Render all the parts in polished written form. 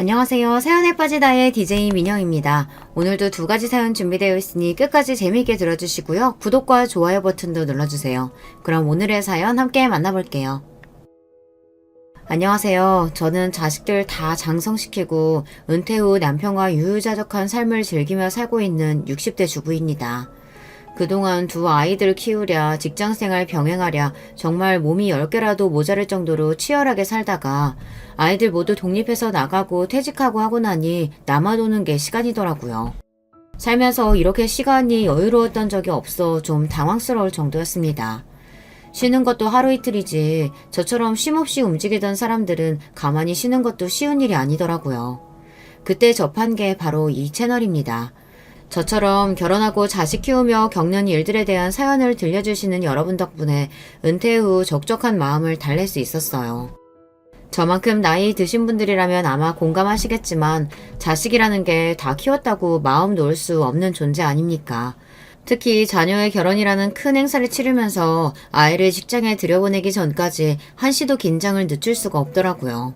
안녕하세요. 사연에 빠지다의 DJ 민영입니다. 오늘도 두 가지 사연 준비되어 있으니 끝까지 재미있게 들어주시고요. 구독과 좋아요 버튼도 눌러주세요. 그럼 오늘의 사연 함께 만나볼게요. 안녕하세요. 저는 자식들 다 장성시키고 은퇴 후 남편과 유유자적한 삶을 즐기며 살고 있는 60대 주부입니다. 그동안 두 아이들 키우랴 직장생활 병행하랴 정말 몸이 10개라도 모자랄 정도로 치열하게 살다가 아이들 모두 독립해서 나가고 퇴직하고 하고 나니 남아도는 게 시간이더라고요. 살면서 이렇게 시간이 여유로웠던 적이 없어 좀 당황스러울 정도였습니다. 쉬는 것도 하루 이틀이지 저처럼 쉼없이 움직이던 사람들은 가만히 쉬는 것도 쉬운 일이 아니더라고요. 그때 접한 게 바로 이 채널입니다. 저처럼 결혼하고 자식 키우며 겪는 일들에 대한 사연을 들려주시는 여러분 덕분에 은퇴 후 적적한 마음을 달랠 수 있었어요. 저만큼 나이 드신 분들이라면 아마 공감하시겠지만 자식이라는 게 다 키웠다고 마음 놓을 수 없는 존재 아닙니까? 특히 자녀의 결혼이라는 큰 행사를 치르면서 아이를 직장에 들여보내기 전까지 한시도 긴장을 늦출 수가 없더라고요.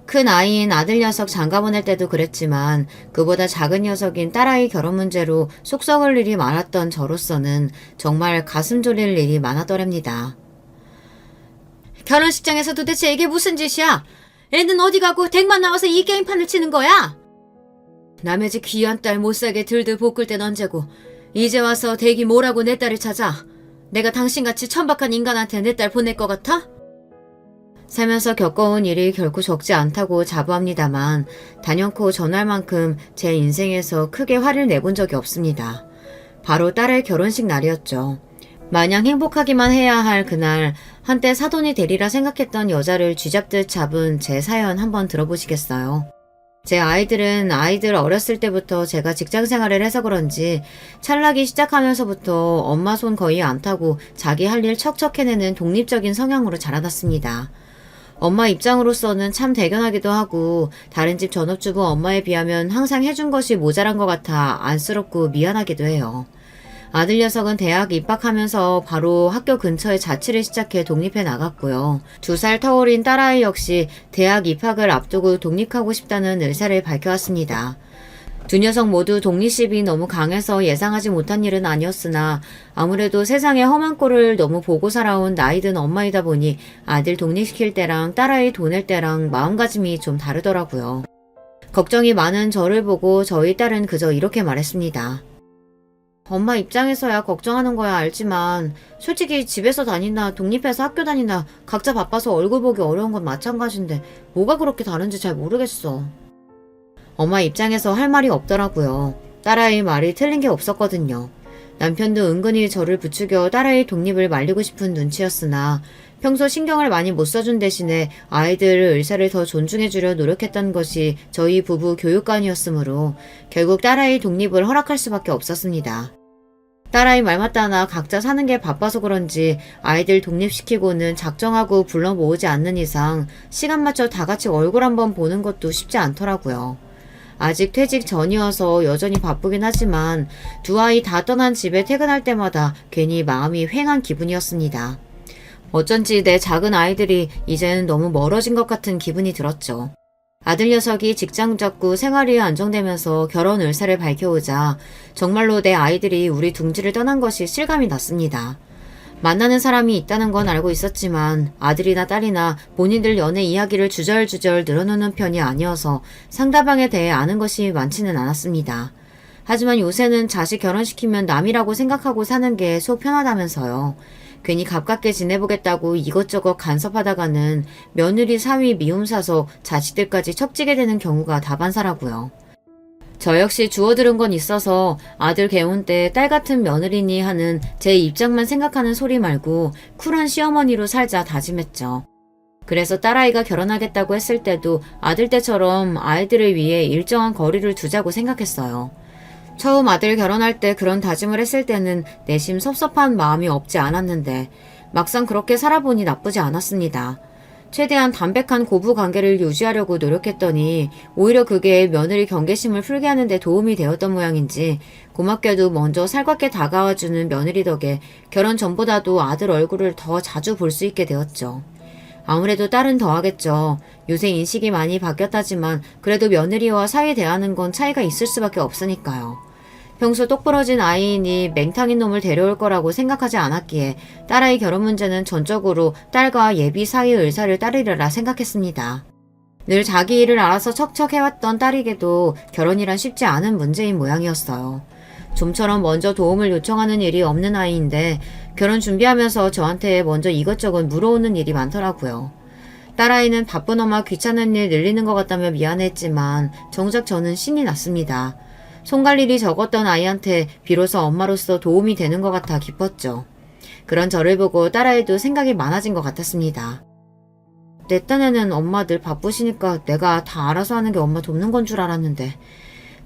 큰 아이인 아들 녀석 장가 보낼 때도 그랬지만 그보다 작은 녀석인 딸아이 결혼 문제로 속 썩을 일이 많았던 저로서는 정말 가슴 졸일 일이 많았더랍니다. 결혼식장에서 도대체 이게 무슨 짓이야? 애는 어디 가고 댁만 나와서 이 게임판을 치는 거야? 남의 집 귀한 딸 못살게 들들 볶을 땐 언제고 이제 와서 댁이 뭐라고 내 딸을 찾아? 내가 당신같이 천박한 인간한테 내 딸 보낼 것 같아? 살면서 겪어온 일이 결코 적지 않다고 자부합니다만 단연코 전날만큼 제 인생에서 크게 화를 내본 적이 없습니다. 바로 딸의 결혼식 날이었죠. 마냥 행복하기만 해야 할 그날 한때 사돈이 되리라 생각했던 여자를 쥐잡듯 잡은 제 사연 한번 들어보시겠어요? 제 아이들은 아이들 어렸을 때부터 제가 직장생활을 해서 그런지 찰나기 시작하면서부터 엄마 손 거의 안 타고 자기 할 일 척척 해내는 독립적인 성향으로 자라났습니다. 엄마 입장으로서는 참 대견하기도 하고 다른 집 전업주부 엄마에 비하면 항상 해준 것이 모자란 것 같아 안쓰럽고 미안하기도 해요. 아들 녀석은 대학 입학하면서 바로 학교 근처에 자취를 시작해 독립해 나갔고요. 2살 터울인 딸아이 역시 대학 입학을 앞두고 독립하고 싶다는 의사를 밝혀왔습니다. 두 녀석 모두 독립심이 너무 강해서 예상하지 못한 일은 아니었으나 아무래도 세상의 험한 꼴을 너무 보고 살아온 나이든 엄마이다 보니 아들 독립시킬 때랑 딸아이 보낼 때랑 마음가짐이 좀 다르더라고요. 걱정이 많은 저를 보고 저희 딸은 그저 이렇게 말했습니다. 엄마 입장에서야 걱정하는 거야 알지만 솔직히 집에서 다니나 독립해서 학교 다니나 각자 바빠서 얼굴 보기 어려운 건 마찬가지인데 뭐가 그렇게 다른지 잘 모르겠어. 엄마 입장에서 할 말이 없더라고요. 딸아이 말이 틀린 게 없었거든요. 남편도 은근히 저를 부추겨 딸아이 독립을 말리고 싶은 눈치였으나 평소 신경을 많이 못 써준 대신에 아이들 의사를 더 존중해주려 노력했던 것이 저희 부부 교육관이었으므로 결국 딸아이 독립을 허락할 수밖에 없었습니다. 딸아이 말 맞다나 각자 사는 게 바빠서 그런지 아이들 독립시키고는 작정하고 불러 모으지 않는 이상 시간 맞춰 다 같이 얼굴 한번 보는 것도 쉽지 않더라고요. 아직 퇴직 전이어서 여전히 바쁘긴 하지만 두 아이 다 떠난 집에 퇴근할 때마다 괜히 마음이 휑한 기분이었습니다. 어쩐지 내 작은 아이들이 이제는 너무 멀어진 것 같은 기분이 들었죠. 아들 녀석이 직장 잡고 생활이 안정되면서 결혼 의사를 밝혀오자 정말로 내 아이들이 우리 둥지를 떠난 것이 실감이 났습니다. 만나는 사람이 있다는 건 알고 있었지만 아들이나 딸이나 본인들 연애 이야기를 주절주절 늘어놓는 편이 아니어서 상대방에 대해 아는 것이 많지는 않았습니다. 하지만 요새는 자식 결혼시키면 남이라고 생각하고 사는 게 속 편하다면서요. 괜히 가깝게 지내보겠다고 이것저것 간섭하다가는 며느리 사위 미움 사서 자식들까지 척지게 되는 경우가 다반사라고요. 저 역시 주워들은 건 있어서 아들 개혼 때 딸 같은 며느리니 하는 제 입장만 생각하는 소리 말고 쿨한 시어머니로 살자 다짐했죠. 그래서 딸아이가 결혼하겠다고 했을 때도 아들 때처럼 아이들을 위해 일정한 거리를 두자고 생각했어요. 처음 아들 결혼할 때 그런 다짐을 했을 때는 내심 섭섭한 마음이 없지 않았는데 막상 그렇게 살아보니 나쁘지 않았습니다. 최대한 담백한 고부 관계를 유지하려고 노력했더니 오히려 그게 며느리 경계심을 풀게 하는 데 도움이 되었던 모양인지 고맙게도 먼저 살갑게 다가와주는 며느리 덕에 결혼 전보다도 아들 얼굴을 더 자주 볼 수 있게 되었죠. 아무래도 딸은 더하겠죠. 요새 인식이 많이 바뀌었다지만 그래도 며느리와 사위 대하는 건 차이가 있을 수밖에 없으니까요. 평소 똑부러진 아이이니 맹탕인 놈을 데려올 거라고 생각하지 않았기에 딸아이 결혼 문제는 전적으로 딸과 예비 사위 의사를 따르리라 생각했습니다. 늘 자기 일을 알아서 척척 해왔던 딸에게도 결혼이란 쉽지 않은 문제인 모양이었어요. 좀처럼 먼저 도움을 요청하는 일이 없는 아이인데 결혼 준비하면서 저한테 먼저 이것저것 물어오는 일이 많더라고요. 딸아이는 바쁜 엄마 귀찮은 일 늘리는 것 같다며 미안했지만 정작 저는 신이 났습니다. 손갈 일이 적었던 아이한테 비로소 엄마로서 도움이 되는 것 같아 기뻤죠. 그런 저를 보고 딸아이도 생각이 많아진 것 같았습니다. 내 딴에는 엄마 늘 바쁘시니까 내가 다 알아서 하는 게 엄마 돕는 건 줄 알았는데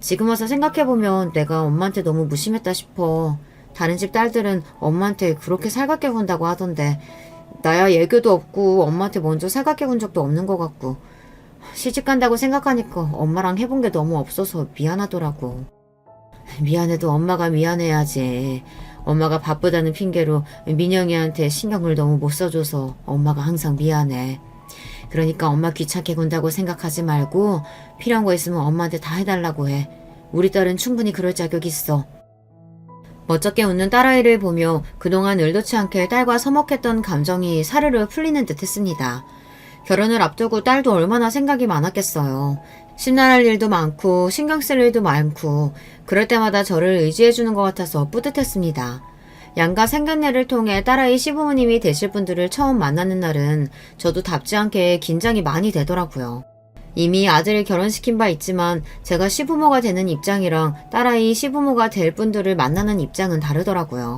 지금 와서 생각해보면 내가 엄마한테 너무 무심했다 싶어. 다른 집 딸들은 엄마한테 그렇게 살갑게 군다고 하던데 나야 애교도 없고 엄마한테 먼저 살갑게 군 적도 없는 것 같고 시집간다고 생각하니까 엄마랑 해본 게 너무 없어서 미안하더라고. 미안해도 엄마가 미안해야지. 엄마가 바쁘다는 핑계로 민영이한테 신경을 너무 못 써줘서 엄마가 항상 미안해. 그러니까 엄마 귀찮게 군다고 생각하지 말고 필요한 거 있으면 엄마한테 다 해달라고 해. 우리 딸은 충분히 그럴 자격이 있어. 멋쩍게 웃는 딸아이를 보며 그동안 의도치 않게 딸과 서먹했던 감정이 사르르 풀리는 듯 했습니다. 결혼을 앞두고 딸도 얼마나 생각이 많았겠어요. 심란할 일도 많고 신경 쓸 일도 많고 그럴 때마다 저를 의지해주는 것 같아서 뿌듯했습니다. 양가 상견례를 통해 딸아이 시부모님이 되실 분들을 처음 만나는 날은 저도 답지 않게 긴장이 많이 되더라고요. 이미 아들을 결혼시킨 바 있지만 제가 시부모가 되는 입장이랑 딸아이 시부모가 될 분들을 만나는 입장은 다르더라고요.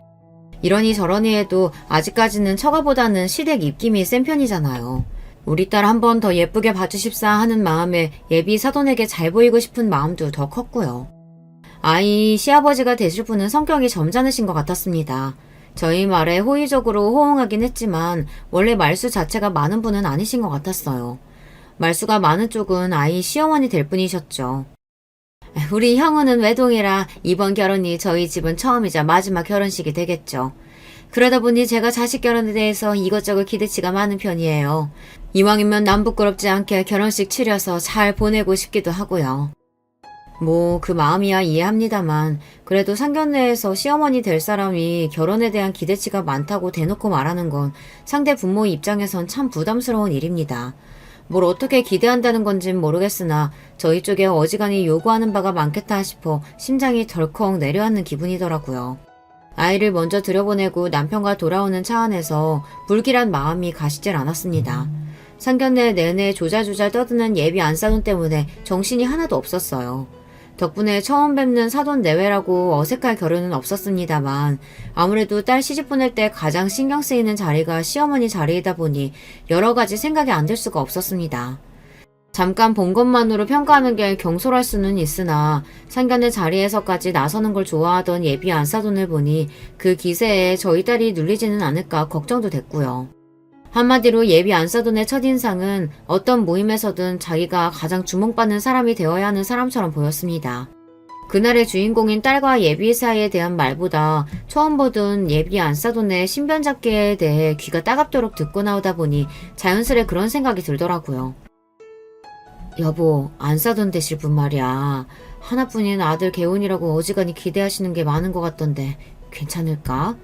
이러니 저러니 해도 아직까지는 처가보다는 시댁 입김이 센 편이잖아요. 우리 딸 한 번 더 예쁘게 봐주십사 하는 마음에 예비 사돈에게 잘 보이고 싶은 마음도 더 컸고요. 아이 시아버지가 되실 분은 성격이 점잖으신 것 같았습니다. 저희 말에 호의적으로 호응하긴 했지만 원래 말수 자체가 많은 분은 아니신 것 같았어요. 말수가 많은 쪽은 아이 시어머니 될 분이셨죠. 우리 형우는 외동이라 이번 결혼이 저희 집은 처음이자 마지막 결혼식이 되겠죠. 그러다 보니 제가 자식 결혼에 대해서 이것저것 기대치가 많은 편이에요. 이왕이면 남 부끄럽지 않게 결혼식 치려서 잘 보내고 싶기도 하고요. 그 마음이야 이해합니다만 그래도 상견례에서 시어머니 될 사람이 결혼에 대한 기대치가 많다고 대놓고 말하는 건 상대 부모 입장에선 참 부담스러운 일입니다. 뭘 어떻게 기대한다는 건진 모르겠으나 저희 쪽에 어지간히 요구하는 바가 많겠다 싶어 심장이 덜컥 내려앉는 기분이더라고요. 아이를 먼저 들여보내고 남편과 돌아오는 차 안에서 불길한 마음이 가시질 않았습니다. 상견례 내내 조잘조잘 떠드는 예비 안사돈 때문에 정신이 하나도 없었어요. 덕분에 처음 뵙는 사돈 내외라고 어색할 겨를은 없었습니다만 아무래도 딸 시집 보낼 때 가장 신경 쓰이는 자리가 시어머니 자리이다 보니 여러 가지 생각이 안 들 수가 없었습니다. 잠깐 본 것만으로 평가하는 게 경솔할 수는 있으나 상견례 자리에서까지 나서는 걸 좋아하던 예비 안사돈을 보니 그 기세에 저희 딸이 눌리지는 않을까 걱정도 됐고요. 한마디로 예비 안사돈의 첫인상은 어떤 모임에서든 자기가 가장 주목받는 사람이 되어야 하는 사람처럼 보였습니다. 그날의 주인공인 딸과 예비 사이에 대한 말보다 처음 보던 예비 안사돈의 신변잡기에 대해 귀가 따갑도록 듣고 나오다 보니 자연스레 그런 생각이 들더라고요. 여보, 안사돈 되실 분 말이야. 하나뿐인 아들 개운이라고 어지간히 기대하시는 게 많은 것 같던데 괜찮을까?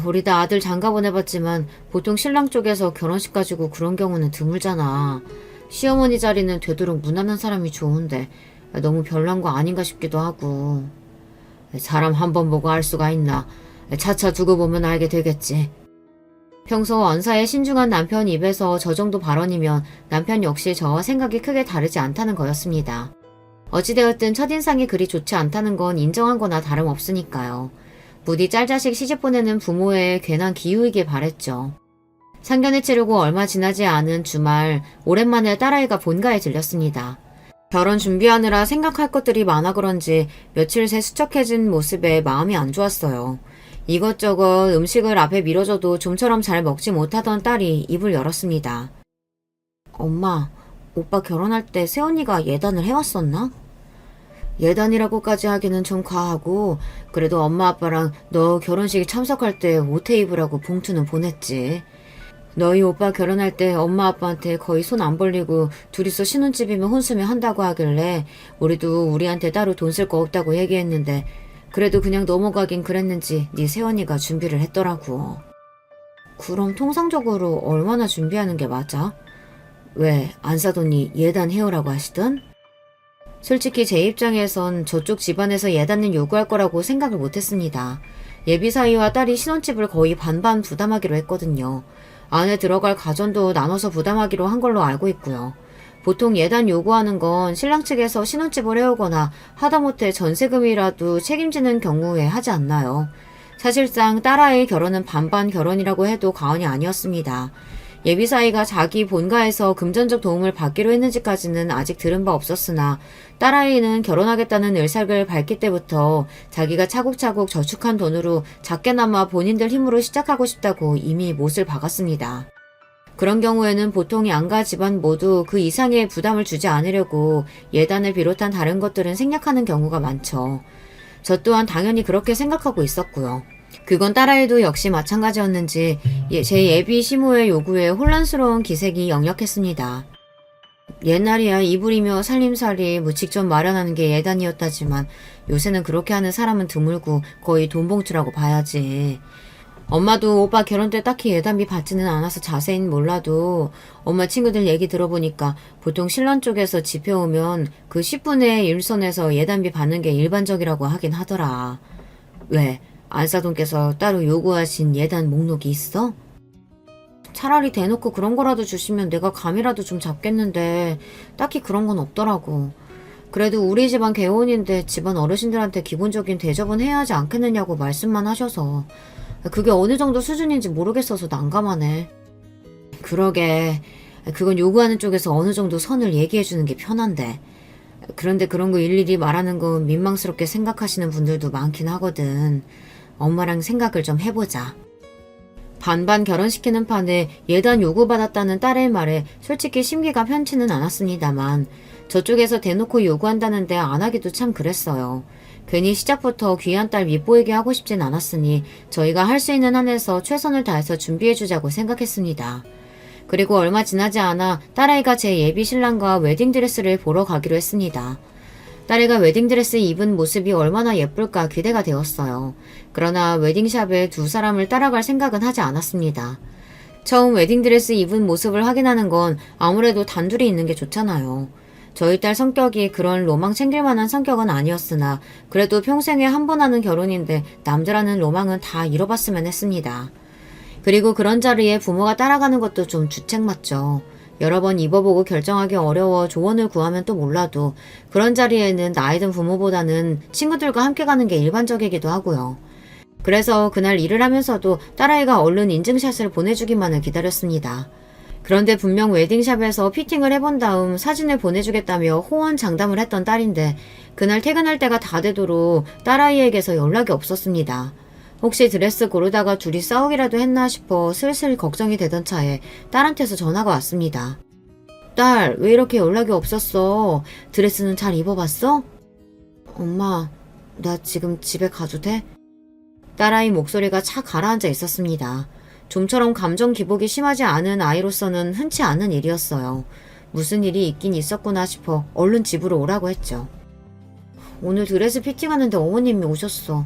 우리 다 아들 장가 보내봤지만 보통 신랑 쪽에서 결혼식 가지고 그런 경우는 드물잖아. 시어머니 자리는 되도록 무난한 사람이 좋은데 너무 별난 거 아닌가 싶기도 하고. 사람 한 번 보고 알 수가 있나. 차차 두고 보면 알게 되겠지. 평소 언사에 신중한 남편 입에서 저 정도 발언이면 남편 역시 저와 생각이 크게 다르지 않다는 거였습니다. 어찌되었든 첫인상이 그리 좋지 않다는 건 인정한 거나 다름없으니까요. 부디 짤자식 시집 보내는 부모의 괜한 기우이길 바랬죠. 상견례 치르고 얼마 지나지 않은 주말 오랜만에 딸아이가 본가에 들렸습니다. 결혼 준비하느라 생각할 것들이 많아 그런지 며칠 새 수척해진 모습에 마음이 안 좋았어요. 이것저것 음식을 앞에 밀어줘도 좀처럼 잘 먹지 못하던 딸이 입을 열었습니다. 엄마, 오빠 결혼할 때 새언니가 예단을 해왔었나? 예단이라고까지 하기는 좀 과하고 그래도 엄마 아빠랑 너 결혼식에 참석할 때 옷에 입으라고 봉투는 보냈지. 너희 오빠 결혼할 때 엄마 아빠한테 거의 손 안 벌리고 둘이서 신혼집이면 혼수면 한다고 하길래 우리도 우리한테 따로 돈 쓸 거 없다고 얘기했는데 그래도 그냥 넘어가긴 그랬는지 네 새언니가 준비를 했더라고. 그럼 통상적으로 얼마나 준비하는 게 맞아? 왜 안 사돈이 예단 해오라고 하시던? 솔직히 제 입장에선 저쪽 집안에서 예단을 요구할 거라고 생각을 못했습니다. 예비 사위와 딸이 신혼집을 거의 반반 부담하기로 했거든요. 안에 들어갈 가전도 나눠서 부담하기로 한 걸로 알고 있고요. 보통 예단 요구하는 건 신랑 측에서 신혼집을 해오거나 하다못해 전세금이라도 책임지는 경우에 하지 않나요? 사실상 딸아이의 결혼은 반반 결혼이라고 해도 과언이 아니었습니다. 예비 사이가 자기 본가에서 금전적 도움을 받기로 했는지까지는 아직 들은 바 없었으나 딸아이는 결혼하겠다는 의사를 밝힐 때부터 자기가 차곡차곡 저축한 돈으로 작게나마 본인들 힘으로 시작하고 싶다고 이미 못을 박았습니다. 그런 경우에는 보통 양가 집안 모두 그 이상의 부담을 주지 않으려고 예단을 비롯한 다른 것들은 생략하는 경우가 많죠. 저 또한 당연히 그렇게 생각하고 있었고요. 그건 딸아이도 역시 마찬가지였는지 제 예비 시모의 요구에 혼란스러운 기색이 역력했습니다. 옛날이야 이불이며 살림살이 직접 마련하는 게 예단이었다지만 요새는 그렇게 하는 사람은 드물고 거의 돈봉투라고 봐야지. 엄마도 오빠 결혼 때 딱히 예단비 받지는 않아서 자세히는 몰라도 엄마 친구들 얘기 들어보니까 보통 신랑 쪽에서 집해오면 그 10분의 1선에서 예단비 받는 게 일반적이라고 하긴 하더라. 왜? 안사돈께서 따로 요구하신 예단 목록이 있어? 차라리 대놓고 그런 거라도 주시면 내가 감이라도 좀 잡겠는데 딱히 그런 건 없더라고. 그래도 우리 집안 개혼인데 집안 어르신들한테 기본적인 대접은 해야 하지 않겠느냐고 말씀만 하셔서 그게 어느 정도 수준인지 모르겠어서 난감하네. 그러게 그건 요구하는 쪽에서 어느 정도 선을 얘기해주는 게 편한데 그런데 그런 거 일일이 말하는 건 민망스럽게 생각하시는 분들도 많긴 하거든. 엄마랑 생각을 좀 해보자. 반반 결혼시키는 판에 예단 요구받았다는 딸의 말에 솔직히 심기가 편치는 않았습니다만 저쪽에서 대놓고 요구한다는데 안 하기도 참 그랬어요. 괜히 시작부터 귀한 딸 밉보이게 하고 싶진 않았으니 저희가 할 수 있는 한에서 최선을 다해서 준비해주자고 생각했습니다. 그리고 얼마 지나지 않아 딸아이가 제 예비 신랑과 웨딩드레스를 보러 가기로 했습니다. 딸애가 웨딩드레스 입은 모습이 얼마나 예쁠까 기대가 되었어요. 그러나 웨딩샵에 두 사람을 따라갈 생각은 하지 않았습니다. 처음 웨딩드레스 입은 모습을 확인하는 건 아무래도 단둘이 있는 게 좋잖아요. 저희 딸 성격이 그런 로망 챙길 만한 성격은 아니었으나 그래도 평생에 한 번 하는 결혼인데 남자라는 로망은 다 이뤄봤으면 했습니다. 그리고 그런 자리에 부모가 따라가는 것도 좀 주책 맞죠. 여러 번 입어보고 결정하기 어려워 조언을 구하면 또 몰라도 그런 자리에는 나이 든 부모보다는 친구들과 함께 가는 게 일반적이기도 하고요. 그래서 그날 일을 하면서도 딸아이가 얼른 인증샷을 보내주기만을 기다렸습니다. 그런데 분명 웨딩샵에서 피팅을 해본 다음 사진을 보내주겠다며 호언장담을 했던 딸인데 그날 퇴근할 때가 다 되도록 딸아이에게서 연락이 없었습니다. 혹시 드레스 고르다가 둘이 싸우기라도 했나 싶어 슬슬 걱정이 되던 차에 딸한테서 전화가 왔습니다. 딸, 왜 이렇게 연락이 없었어? 드레스는 잘 입어봤어? 엄마, 나 지금 집에 가도 돼? 딸아이 목소리가 착 가라앉아 있었습니다. 좀처럼 감정 기복이 심하지 않은 아이로서는 흔치 않은 일이었어요. 무슨 일이 있긴 있었구나 싶어 얼른 집으로 오라고 했죠. 오늘 드레스 피팅하는데 어머님이 오셨어.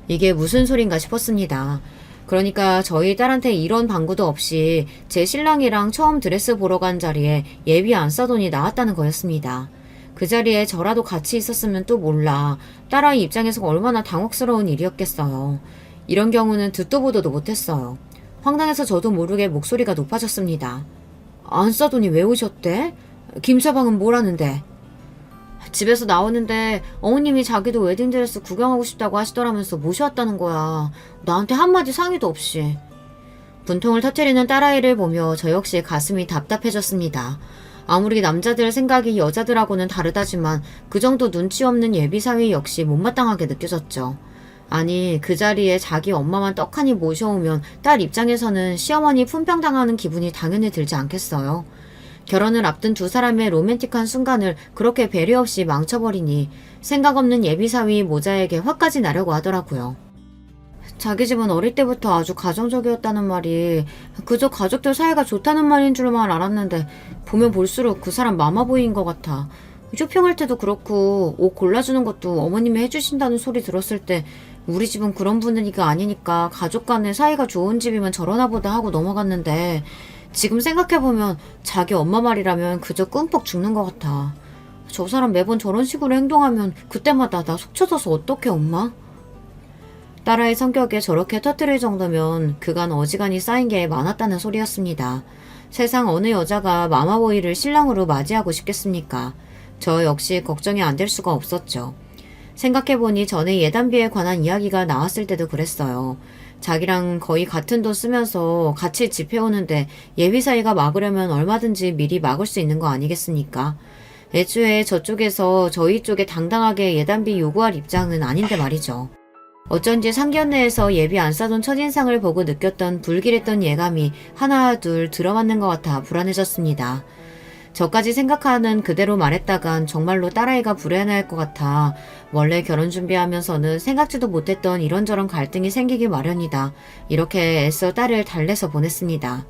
이게 무슨 소린가 싶었습니다. 그러니까 저희 딸한테 이런 방구도 없이 제 신랑이랑 처음 드레스 보러 간 자리에 예비 안사돈이 나왔다는 거였습니다. 그 자리에 저라도 같이 있었으면 또 몰라 딸아이 입장에서 얼마나 당혹스러운 일이었겠어요. 이런 경우는 듣도 보도도 못했어요. 황당해서 저도 모르게 목소리가 높아졌습니다. 안사돈이 왜 오셨대? 김서방은 뭐라는데? 집에서 나오는데 어머님이 자기도 웨딩드레스 구경하고 싶다고 하시더라면서 모셔왔다는 거야. 나한테 한마디 상의도 없이. 분통을 터뜨리는 딸아이를 보며 저 역시 가슴이 답답해졌습니다. 아무리 남자들 생각이 여자들하고는 다르다지만 그 정도 눈치 없는 예비사위 역시 못마땅하게 느껴졌죠. 아니 그 자리에 자기 엄마만 떡하니 모셔오면 딸 입장에서는 시어머니 품평당하는 기분이 당연히 들지 않겠어요. 결혼을 앞둔 두 사람의 로맨틱한 순간을 그렇게 배려 없이 망쳐버리니 생각 없는 예비사위 모자에게 화까지 나려고 하더라고요. 자기 집은 어릴 때부터 아주 가정적이었다는 말이 그저 가족들 사이가 좋다는 말인 줄만 알았는데 보면 볼수록 그 사람 마마보이인 것 같아. 쇼핑할 때도 그렇고 옷 골라주는 것도 어머님이 해주신다는 소리 들었을 때 우리 집은 그런 분위기가 아니니까 가족 간의 사이가 좋은 집이면 저러나 보다 하고 넘어갔는데 지금 생각해보면 자기 엄마 말이라면 그저 꿈뻑 죽는 것 같아. 저 사람 매번 저런 식으로 행동하면 그때마다 나 속 터져서 어떡해 엄마? 딸아이 성격에 저렇게 터뜨릴 정도면 그간 어지간히 쌓인 게 많았다는 소리였습니다. 세상 어느 여자가 마마보이를 신랑으로 맞이하고 싶겠습니까? 저 역시 걱정이 안 될 수가 없었죠. 생각해보니 전에 예단비에 관한 이야기가 나왔을 때도 그랬어요. 자기랑 거의 같은 돈 쓰면서 같이 집해오는데 예비 사이가 막으려면 얼마든지 미리 막을 수 있는 거 아니겠습니까? 애초에 저쪽에서 저희 쪽에 당당하게 예단비 요구할 입장은 아닌데 말이죠. 어쩐지 상견례에서 예비 안 싸던 첫인상을 보고 느꼈던 불길했던 예감이 하나 둘 들어맞는 것 같아 불안해졌습니다. 저까지 생각하는 그대로 말했다간 정말로 딸아이가 불안해할 것 같아 원래 결혼 준비하면서는 생각지도 못했던 이런저런 갈등이 생기기 마련이다. 이렇게 애써 딸을 달래서 보냈습니다.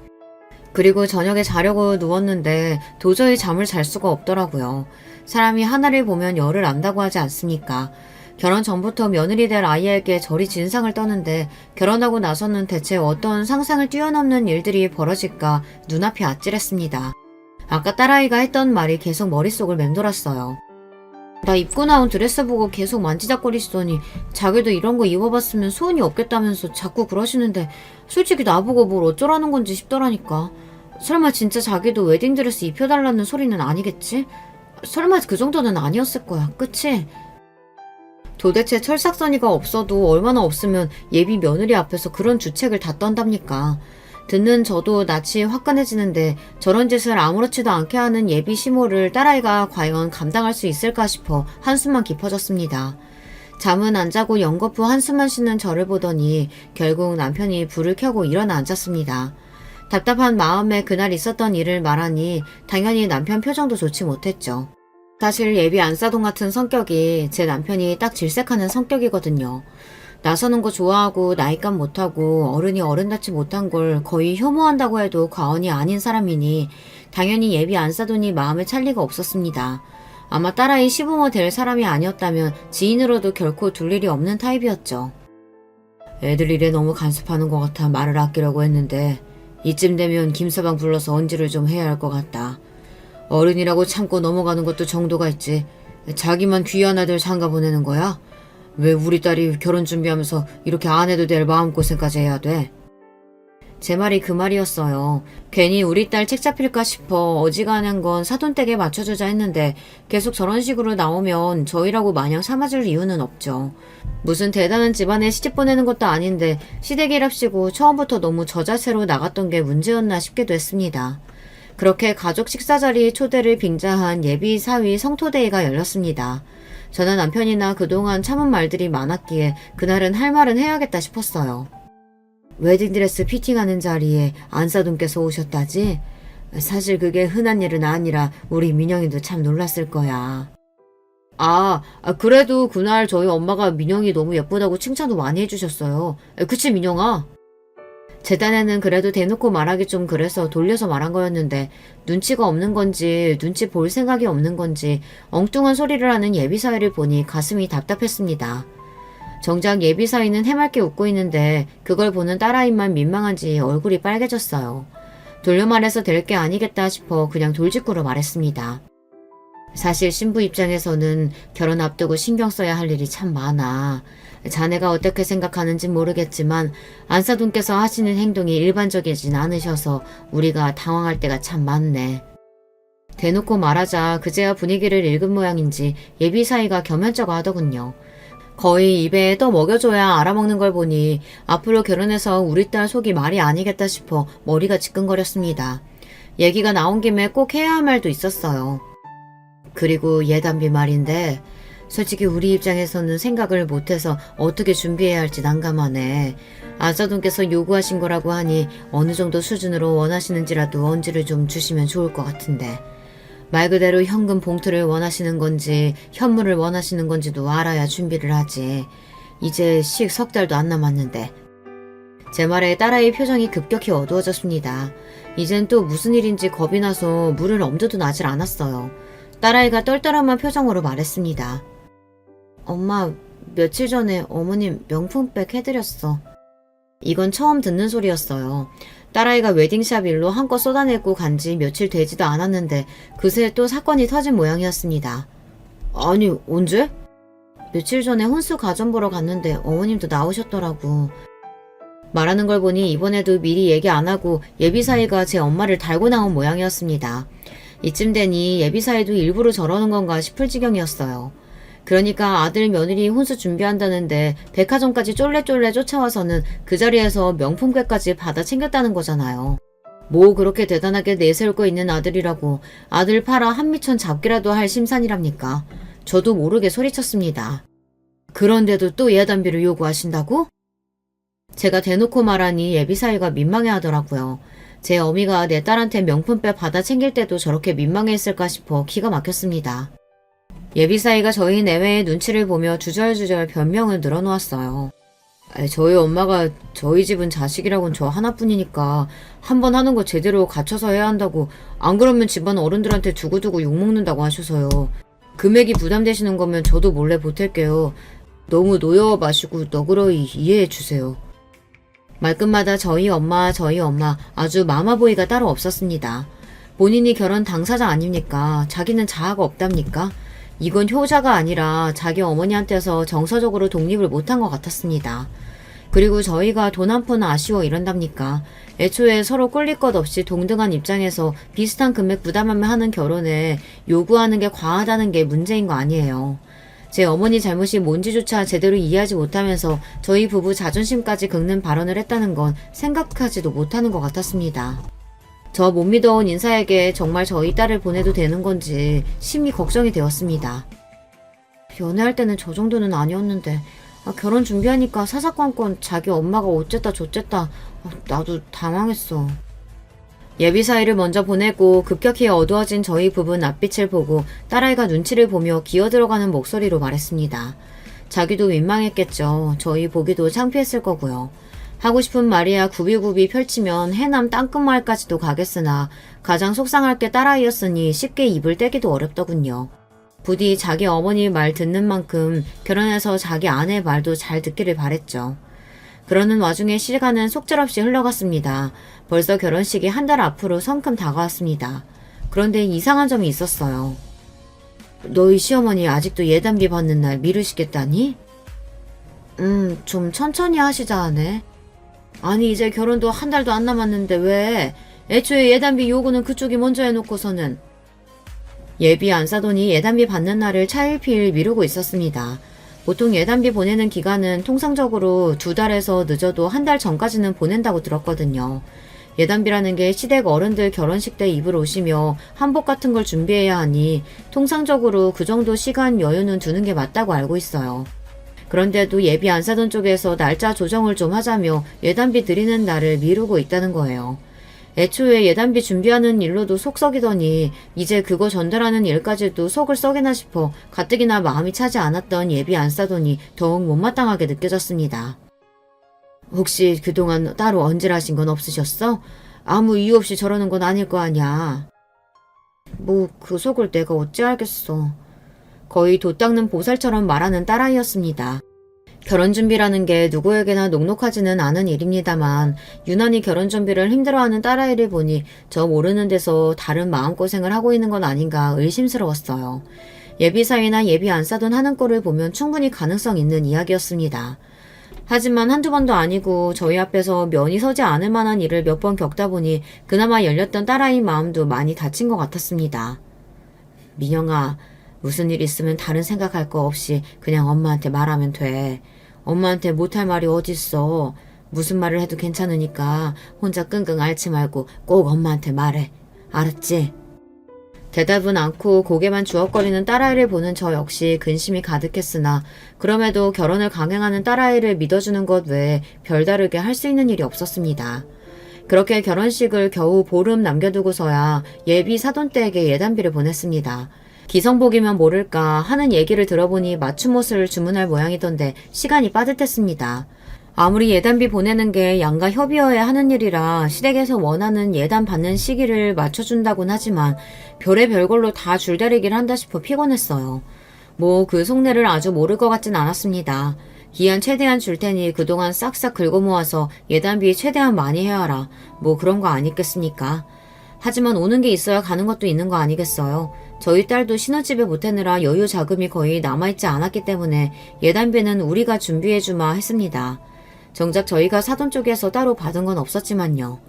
그리고 저녁에 자려고 누웠는데 도저히 잠을 잘 수가 없더라고요. 사람이 하나를 보면 열을 안다고 하지 않습니까? 결혼 전부터 며느리 될 아이에게 저리 진상을 떠는데 결혼하고 나서는 대체 어떤 상상을 뛰어넘는 일들이 벌어질까 눈앞이 아찔했습니다. 아까 딸아이가 했던 말이 계속 머릿속을 맴돌았어요. 나 입고 나온 드레스 보고 계속 만지작거리시더니 자기도 이런 거 입어봤으면 소원이 없겠다면서 자꾸 그러시는데 솔직히 나보고 뭘 어쩌라는 건지 싶더라니까. 설마 진짜 자기도 웨딩드레스 입혀달라는 소리는 아니겠지? 설마 그 정도는 아니었을 거야, 그치? 도대체 철삭서니가 없어도 얼마나 없으면 예비 며느리 앞에서 그런 주책을 다 떤답니까? 듣는 저도 낯이 화끈해지는데 저런 짓을 아무렇지도 않게 하는 예비 시모를 딸아이가 과연 감당할 수 있을까 싶어 한숨만 깊어졌습니다. 잠은 안 자고 연거푸 한숨만 쉬는 저를 보더니 결국 남편이 불을 켜고 일어나 앉았습니다. 답답한 마음에 그날 있었던 일을 말하니 당연히 남편 표정도 좋지 못했죠. 사실 예비 안사동 같은 성격이 제 남편이 딱 질색하는 성격이거든요. 나서는 거 좋아하고 나이값 못하고 어른이 어른답지 못한 걸 거의 혐오한다고 해도 과언이 아닌 사람이니 당연히 예비 안사돈이 마음에 찰 리가 없었습니다. 아마 딸아이 시부모 될 사람이 아니었다면 지인으로도 결코 둘 일이 없는 타입이었죠. 애들 일에 너무 간섭하는 것 같아 말을 아끼려고 했는데 이쯤 되면 김서방 불러서 언지를 좀 해야 할 것 같다. 어른이라고 참고 넘어가는 것도 정도가 있지. 자기만 귀한 아들 장가 보내는 거야? 왜 우리 딸이 결혼 준비하면서 이렇게 안 해도 될 마음고생까지 해야 돼? 제 말이 그 말이었어요. 괜히 우리 딸 책 잡힐까 싶어 어지간한 건 사돈댁에 맞춰주자 했는데 계속 저런 식으로 나오면 저희라고 마냥 삼아줄 이유는 없죠. 무슨 대단한 집안에 시집 보내는 것도 아닌데 시댁이랍시고 처음부터 너무 저자세로 나갔던 게 문제였나 싶기도 했습니다. 그렇게 가족 식사 자리 초대를 빙자한 예비 사위 성토대회가 열렸습니다. 저는 남편이나 그동안 참은 말들이 많았기에 그날은 할 말은 해야겠다 싶었어요. 웨딩드레스 피팅하는 자리에 안사돈께서 오셨다지? 사실 그게 흔한 일은 아니라 우리 민영이도 참 놀랐을 거야. 그래도 그날 저희 엄마가 민영이 너무 예쁘다고 칭찬도 많이 해주셨어요. 그치 민영아? 제 딴에는 그래도 대놓고 말하기 좀 그래서 돌려서 말한 거였는데 눈치가 없는 건지 눈치 볼 생각이 없는 건지 엉뚱한 소리를 하는 예비사위를 보니 가슴이 답답했습니다. 정작 예비사위는 해맑게 웃고 있는데 그걸 보는 딸아이만 민망한지 얼굴이 빨개졌어요. 돌려 말해서 될 게 아니겠다 싶어 그냥 돌직구로 말했습니다. 사실 신부 입장에서는 결혼 앞두고 신경 써야 할 일이 참 많아. 자네가 어떻게 생각하는지 모르겠지만 안사돈께서 하시는 행동이 일반적이진 않으셔서 우리가 당황할 때가 참 많네. 대놓고 말하자 그제야 분위기를 읽은 모양인지 예비사위가 겸연쩍어 하더군요. 거의 입에 떠 먹여줘야 알아먹는 걸 보니 앞으로 결혼해서 우리 딸 속이 말이 아니겠다 싶어 머리가 지끈거렸습니다. 얘기가 나온 김에 꼭 해야 할 말도 있었어요. 그리고 예단비 말인데 솔직히 우리 입장에서는 생각을 못해서 어떻게 준비해야 할지 난감하네. 안사돈께서 요구하신 거라고 하니 어느 정도 수준으로 원하시는지라도 언지를 좀 주시면 좋을 것 같은데. 말 그대로 현금 봉투를 원하시는 건지 현물을 원하시는 건지도 알아야 준비를 하지. 이제 식 석 달도 안 남았는데. 제 말에 딸아이의 표정이 급격히 어두워졌습니다. 이젠 또 무슨 일인지 겁이 나서 물을 엄두도 나질 않았어요. 딸아이가 떨떠름한 표정으로 말했습니다. 엄마, 며칠 전에 어머님 명품백 해드렸어. 이건 처음 듣는 소리였어요. 딸아이가 웨딩샵 일로 한껏 쏟아내고 간지 며칠 되지도 않았는데 그새 또 사건이 터진 모양이었습니다. 아니, 언제? 며칠 전에 혼수 가전 보러 갔는데 어머님도 나오셨더라고. 말하는 걸 보니 이번에도 미리 얘기 안 하고 예비사이가 제 엄마를 달고 나온 모양이었습니다. 이쯤 되니 예비사이도 일부러 저러는 건가 싶을 지경이었어요. 그러니까 아들 며느리 혼수 준비한다는데 백화점까지 쫄래쫄래 쫓아와서는 그 자리에서 명품백까지 받아 챙겼다는 거잖아요. 뭐 그렇게 대단하게 내세울 거 있는 아들이라고 아들 팔아 한미천 잡기라도 할 심산이랍니까? 저도 모르게 소리쳤습니다. 그런데도 또 예단비를 요구하신다고? 제가 대놓고 말하니 예비사이가 민망해하더라고요. 제 어미가 내 딸한테 명품백 받아 챙길 때도 저렇게 민망해했을까 싶어 기가 막혔습니다. 예비사이가 저희 내외의 눈치를 보며 주절주절 변명을 늘어놓았어요. 저희 엄마가 저희 집은 자식이라곤 저 하나뿐이니까 한번 하는 거 제대로 갖춰서 해야 한다고, 안 그러면 집안 어른들한테 두고두고 욕먹는다고 하셔서요. 금액이 부담되시는 거면 저도 몰래 보탤게요. 너무 노여워 마시고 너그러이 이해해 주세요. 말끝마다 저희 엄마 아주 마마보이가 따로 없었습니다. 본인이 결혼 당사자 아닙니까? 자기는 자아가 없답니까? 이건 효자가 아니라 자기 어머니한테서 정서적으로 독립을 못한 것 같았습니다. 그리고 저희가 돈 한 푼 아쉬워 이런답니까? 애초에 서로 꿀릴 것 없이 동등한 입장에서 비슷한 금액 부담하며 하는 결혼에 요구하는 게 과하다는 게 문제인 거 아니에요. 제 어머니 잘못이 뭔지조차 제대로 이해하지 못하면서 저희 부부 자존심까지 긁는 발언을 했다는 건 생각하지도 못하는 것 같았습니다. 저 못 믿어온 인사에게 정말 저희 딸을 보내도 되는 건지 심히 걱정이 되었습니다. 연애할 때는 저 정도는 아니었는데 결혼 준비하니까 사사건건 자기 엄마가 어쨌다 저쨌다. 나도 당황했어. 예비사이를 먼저 보내고 급격히 어두워진 저희 부부 낯빛을 보고 딸아이가 눈치를 보며 기어들어가는 목소리로 말했습니다. 자기도 민망했겠죠. 저희 보기도 창피했을 거고요. 하고 싶은 말이야 굽이굽이 펼치면 해남 땅끝마을까지도 가겠으나 가장 속상할 게 딸아이였으니 쉽게 입을 떼기도 어렵더군요. 부디 자기 어머니 말 듣는 만큼 결혼해서 자기 아내 말도 잘 듣기를 바랬죠. 그러는 와중에 시간은 속절없이 흘러갔습니다. 벌써 결혼식이 한 달 앞으로 성큼 다가왔습니다. 그런데 이상한 점이 있었어요. 너희 시어머니 아직도 예단비 받는 날 미루시겠다니? 좀 천천히 하시자 하네. 아니 이제 결혼도 한 달도 안 남았는데 왜? 애초에 예단비 요구는 그쪽이 먼저 해놓고서는. 예비 안 사돈이 예단비 받는 날을 차일피일 미루고 있었습니다. 보통 예단비 보내는 기간은 통상적으로 2달에서 늦어도 한 달 전까지는 보낸다고 들었거든요. 예단비라는 게 시댁 어른들 결혼식 때 입을 옷이며 한복 같은 걸 준비해야 하니 통상적으로 그 정도 시간 여유는 두는 게 맞다고 알고 있어요. 그런데도 예비 안 사돈 쪽에서 날짜 조정을 좀 하자며 예단비 드리는 날을 미루고 있다는 거예요. 애초에 예단비 준비하는 일로도 속 썩이더니 이제 그거 전달하는 일까지도 속을 썩이나 싶어 가뜩이나 마음이 차지 않았던 예비 안 사돈이 더욱 못마땅하게 느껴졌습니다. 혹시 그동안 따로 언질하신 건 없으셨어? 아무 이유 없이 저러는 건 아닐 거 아냐. 뭐 그 속을 내가 어찌 알겠어. 거의 돛 닦는 보살처럼 말하는 딸아이였습니다. 결혼 준비라는 게 누구에게나 녹록하지는 않은 일입니다만 유난히 결혼 준비를 힘들어하는 딸아이를 보니 저 모르는 데서 다른 마음고생을 하고 있는 건 아닌가 의심스러웠어요. 예비사위나 예비 안 사돈 하는 꼴을 보면 충분히 가능성 있는 이야기였습니다. 하지만 한두 번도 아니고 저희 앞에서 면이 서지 않을 만한 일을 몇 번 겪다 보니 그나마 열렸던 딸아이 마음도 많이 다친 것 같았습니다. 민영아, 무슨 일 있으면 다른 생각할 거 없이 그냥 엄마한테 말하면 돼. 엄마한테 못할 말이 어딨어. 무슨 말을 해도 괜찮으니까 혼자 끙끙 앓지 말고 꼭 엄마한테 말해. 알았지? 대답은 않고 고개만 주걱거리는 딸아이를 보는 저 역시 근심이 가득했으나 그럼에도 결혼을 강행하는 딸아이를 믿어주는 것 외에 별다르게 할 수 있는 일이 없었습니다. 그렇게 결혼식을 겨우 보름 남겨두고서야 예비 사돈댁에 예단비를 보냈습니다. 기성복이면 모를까 하는 얘기를 들어보니 맞춤옷을 주문할 모양이던데 시간이 빠듯했습니다. 아무리 예단비 보내는 게 양가 협의어야 하는 일이라 시댁에서 원하는 예단 받는 시기를 맞춰준다곤 하지만 별의별 걸로 다 줄다리기를 한다 싶어 피곤했어요. 뭐 그 속내를 아주 모를 것 같진 않았습니다. 기한 최대한 줄 테니 그동안 싹싹 긁어 모아서 예단비 최대한 많이 해와라. 뭐 그런 거 아니겠습니까? 하지만 오는 게 있어야 가는 것도 있는 거 아니겠어요? 저희 딸도 신혼집에 보태느라 여유 자금이 거의 남아있지 않았기 때문에 예단비는 우리가 준비해주마 했습니다. 정작 저희가 사돈 쪽에서 따로 받은 건 없었지만요.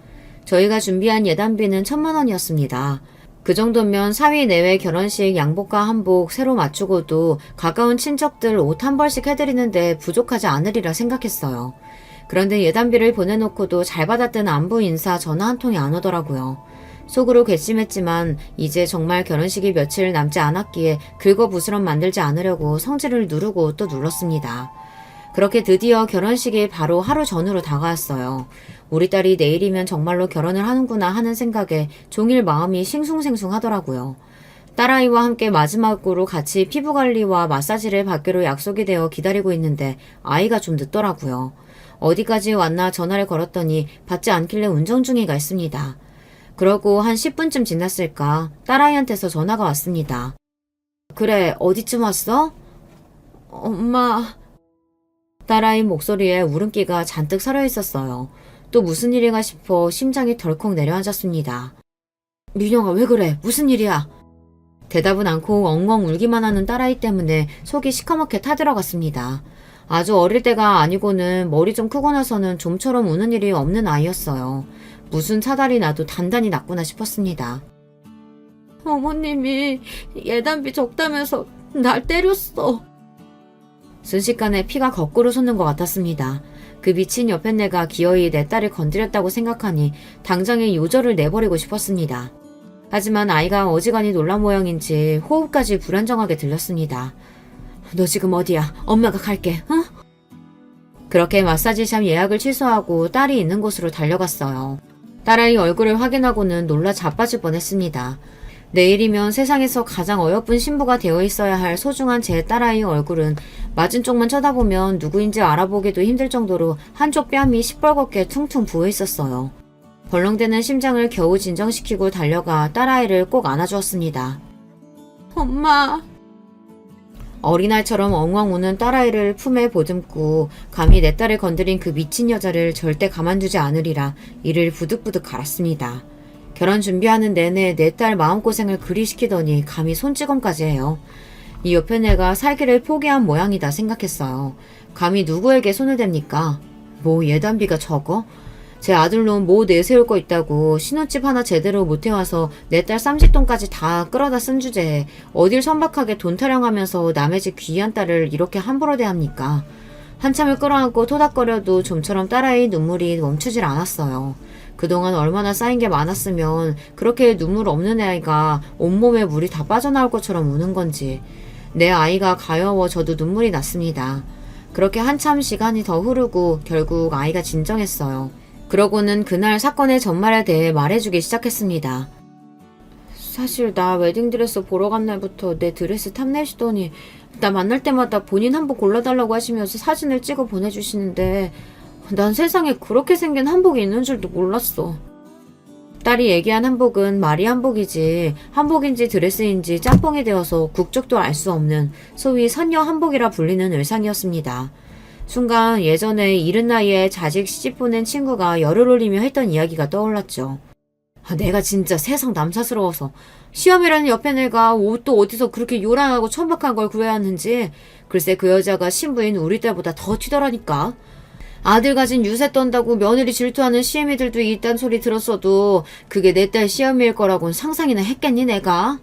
저희가 준비한 예단비는 1,000만 원이었습니다. 그 정도면 사위 내외 결혼식 양복과 한복 새로 맞추고도 가까운 친척들 옷 한 벌씩 해드리는데 부족하지 않으리라 생각했어요. 그런데 예단비를 보내놓고도 잘 받았던 안부 인사 전화 한 통이 안 오더라고요. 속으로 괘씸했지만 이제 정말 결혼식이 며칠 남지 않았기에 긁어부스럼 만들지 않으려고 성질을 누르고 또 눌렀습니다. 그렇게 드디어 결혼식이 바로 하루 전으로 다가왔어요. 우리 딸이 내일이면 정말로 결혼을 하는구나 하는 생각에 종일 마음이 싱숭생숭하더라고요. 딸아이와 함께 마지막으로 같이 피부관리와 마사지를 받기로 약속이 되어 기다리고 있는데 아이가 좀 늦더라고요. 어디까지 왔나 전화를 걸었더니 받지 않길래 운전 중이가 있습니다. 그러고 한 10분쯤 지났을까 딸아이한테서 전화가 왔습니다. 그래, 어디쯤 왔어? 엄마... 딸아이 목소리에 울음기가 잔뜩 서려 있었어요. 또 무슨 일인가 싶어 심장이 덜컥 내려앉았습니다. 민영아, 왜 그래? 무슨 일이야? 대답은 않고 엉엉 울기만 하는 딸아이 때문에 속이 시커멓게 타들어갔습니다. 아주 어릴 때가 아니고는 머리 좀 크고 나서는 좀처럼 우는 일이 없는 아이였어요. 무슨 사달이 나도 단단히 났구나 싶었습니다. 어머님이 예단비 적다면서 날 때렸어. 순식간에 피가 거꾸로 솟는 것 같았습니다. 그 미친 여편네가 기어이 내 딸을 건드렸다고 생각하니 당장에 요절을 내버리고 싶었습니다. 하지만 아이가 어지간히 놀란 모양인지 호흡까지 불안정하게 들렸습니다. 너 지금 어디야? 엄마가 갈게, 응? 그렇게 마사지샵 예약을 취소하고 딸이 있는 곳으로 달려갔어요. 딸아이 얼굴을 확인하고는 놀라 자빠질 뻔했습니다. 내일이면 세상에서 가장 어여쁜 신부가 되어 있어야 할 소중한 제 딸아이 얼굴은 맞은 쪽만 쳐다보면 누구인지 알아보기도 힘들 정도로 한쪽 뺨이 시뻘겋게 퉁퉁 부어 있었어요. 벌렁대는 심장을 겨우 진정시키고 달려가 딸아이를 꼭 안아주었습니다. 엄마... 어린아이처럼 엉엉 우는 딸아이를 품에 보듬고 감히 내 딸을 건드린 그 미친 여자를 절대 가만두지 않으리라 이를 부득부득 갈았습니다. 결혼 준비하는 내내 내 딸 마음고생을 그리 시키더니 감히 손찌검까지 해요. 이 옆에 내가 살기를 포기한 모양이다 생각했어요. 감히 누구에게 손을 댑니까? 뭐 예단비가 적어? 제 아들놈 뭐 내세울 거 있다고 신혼집 하나 제대로 못 해와서 내 딸 쌈짓돈까지 다 끌어다 쓴 주제에 어딜 선박하게 돈 타령하면서 남의 집 귀한 딸을 이렇게 함부로 대합니까? 한참을 끌어안고 토닥거려도 좀처럼 딸아이 눈물이 멈추질 않았어요. 그동안 얼마나 쌓인 게 많았으면 그렇게 눈물 없는 아이가 온몸에 물이 다 빠져나올 것처럼 우는 건지. 내 아이가 가여워 저도 눈물이 났습니다. 그렇게 한참 시간이 더 흐르고 결국 아이가 진정했어요. 그러고는 그날 사건의 전말에 대해 말해주기 시작했습니다. 사실 나 웨딩드레스 보러 간 날부터 내 드레스 탐내시더니 나 만날 때마다 본인 한복 골라달라고 하시면서 사진을 찍어 보내주시는데 난 세상에 그렇게 생긴 한복이 있는 줄도 몰랐어. 딸이 얘기한 한복은 말이 한복이지 한복인지 드레스인지 짬뽕이 되어서 국적도 알 수 없는 소위 선녀 한복이라 불리는 의상이었습니다. 순간 예전에 이른 나이에 자식 시집 보낸 친구가 열을 올리며 했던 이야기가 떠올랐죠. 내가 진짜 세상 남사스러워서 시험이라는 옆에 내가 옷도 어디서 그렇게 요란하고 천박한 걸 구해야 하는지 글쎄 그 여자가 신부인 우리 딸보다 더 튀더라니까. 아들 가진 유세 떤다고 며느리 질투하는 시애미들도 있단 소리 들었어도 그게 내 딸 시험일 거라고는 상상이나 했겠니 내가?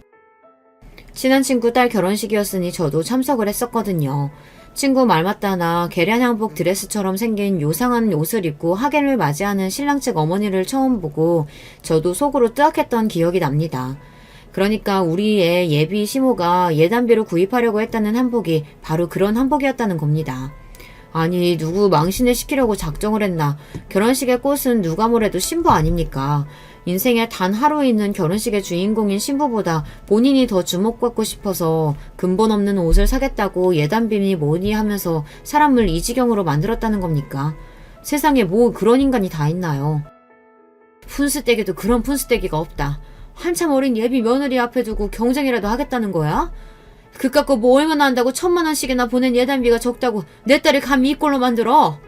친한 친구 딸 결혼식이었으니 저도 참석을 했었거든요. 친구 말 맞다나 계량양복 드레스처럼 생긴 요상한 옷을 입고 하객을 맞이하는 신랑 측 어머니를 처음 보고 저도 속으로 뜨악했던 기억이 납니다. 그러니까 우리 애 예비 시모가 예단비로 구입하려고 했다는 한복이 바로 그런 한복이었다는 겁니다. 아니 누구 망신을 시키려고 작정을 했나. 결혼식의 꽃은 누가 뭐래도 신부 아닙니까. 인생에 단 하루 있는 결혼식의 주인공인 신부보다 본인이 더 주목받고 싶어서 근본 없는 옷을 사겠다고 예단비니 뭐니 하면서 사람을 이 지경으로 만들었다는 겁니까? 세상에 뭐 그런 인간이 다 있나요? 푼스떼기도 그런 푼스떼기가 없다. 한참 어린 예비 며느리 앞에 두고 경쟁이라도 하겠다는 거야? 그깟 거 뭐 얼마나 한다고 1000만 원씩이나 보낸 예단비가 적다고 내 딸을 감히 이 꼴로 만들어?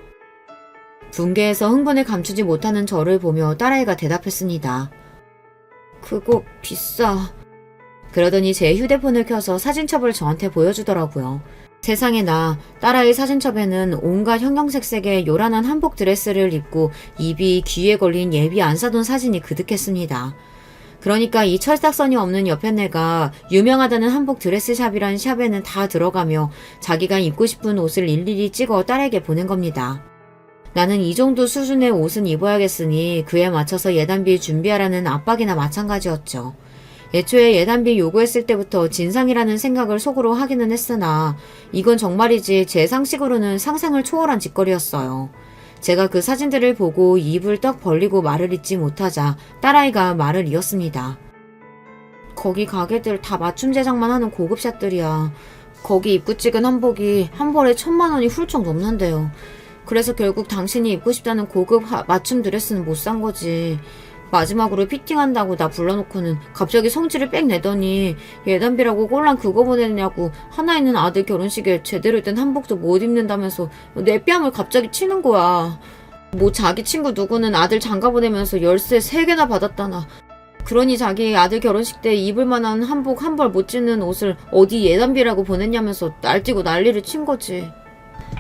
분개해서 흥분을 감추지 못하는 저를 보며 딸아이가 대답했습니다. 그거 비싸. 그러더니 제 휴대폰을 켜서 사진첩을 저한테 보여주더라고요. 세상에나 딸아이 사진첩에는 온갖 형형색색의 요란한 한복 드레스를 입고 입이 귀에 걸린 예비 안 사돈 사진이 그득했습니다. 그러니까 이 철딱선이 없는 옆에 내가 유명하다는 한복 드레스샵이란 샵에는 다 들어가며 자기가 입고 싶은 옷을 일일이 찍어 딸에게 보낸 겁니다. 나는 이 정도 수준의 옷은 입어야겠으니 그에 맞춰서 예단비 준비하라는 압박이나 마찬가지였죠. 애초에 예단비 요구했을 때부터 진상이라는 생각을 속으로 하기는 했으나 이건 정말이지 제 상식으로는 상상을 초월한 짓거리였어요. 제가 그 사진들을 보고 입을 떡 벌리고 말을 잇지 못하자 딸아이가 말을 이었습니다. 거기 가게들 다 맞춤 제작만 하는 고급샵들이야. 거기 입고 찍은 한복이 한 벌에 1000만 원이 훌쩍 넘는데요. 그래서 결국 당신이 입고 싶다는 고급 맞춤 드레스는 못 산 거지. 마지막으로 피팅한다고 나 불러놓고는 갑자기 성질을 빽 내더니 예단비라고 꼴랑 그거 보내냐고 하나 있는 아들 결혼식에 제대로 된 한복도 못 입는다면서 내 뺨을 갑자기 치는 거야. 뭐 자기 친구 누구는 아들 장가 보내면서 열쇠 3개나 받았다나. 그러니 자기 아들 결혼식 때 입을 만한 한복 한 벌 못 짓는 옷을 어디 예단비라고 보냈냐면서 날뛰고 난리를 친 거지.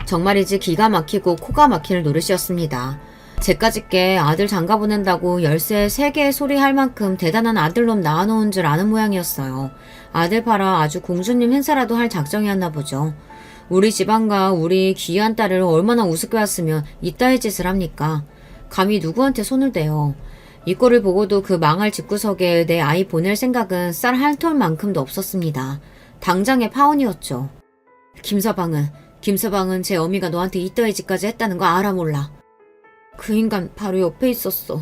정말이지 기가 막히고 코가 막힐 노릇이었습니다. 제까짓게 아들 장가 보낸다고 열쇠 3개 소리 할 만큼 대단한 아들놈 낳아놓은 줄 아는 모양이었어요. 아들 팔아 아주 공주님 행사라도 할 작정이었나 보죠. 우리 집안과 우리 귀한 딸을 얼마나 우습게 왔으면 이따위 짓을 합니까? 감히 누구한테 손을 대요. 이 꼴을 보고도 그 망할 집구석에 내 아이 보낼 생각은 쌀 한 톨만큼도 없었습니다. 당장의 파혼이었죠. 김서방은 제 어미가 너한테 이따위 짓까지 했다는 거 알아 몰라. 그 인간 바로 옆에 있었어.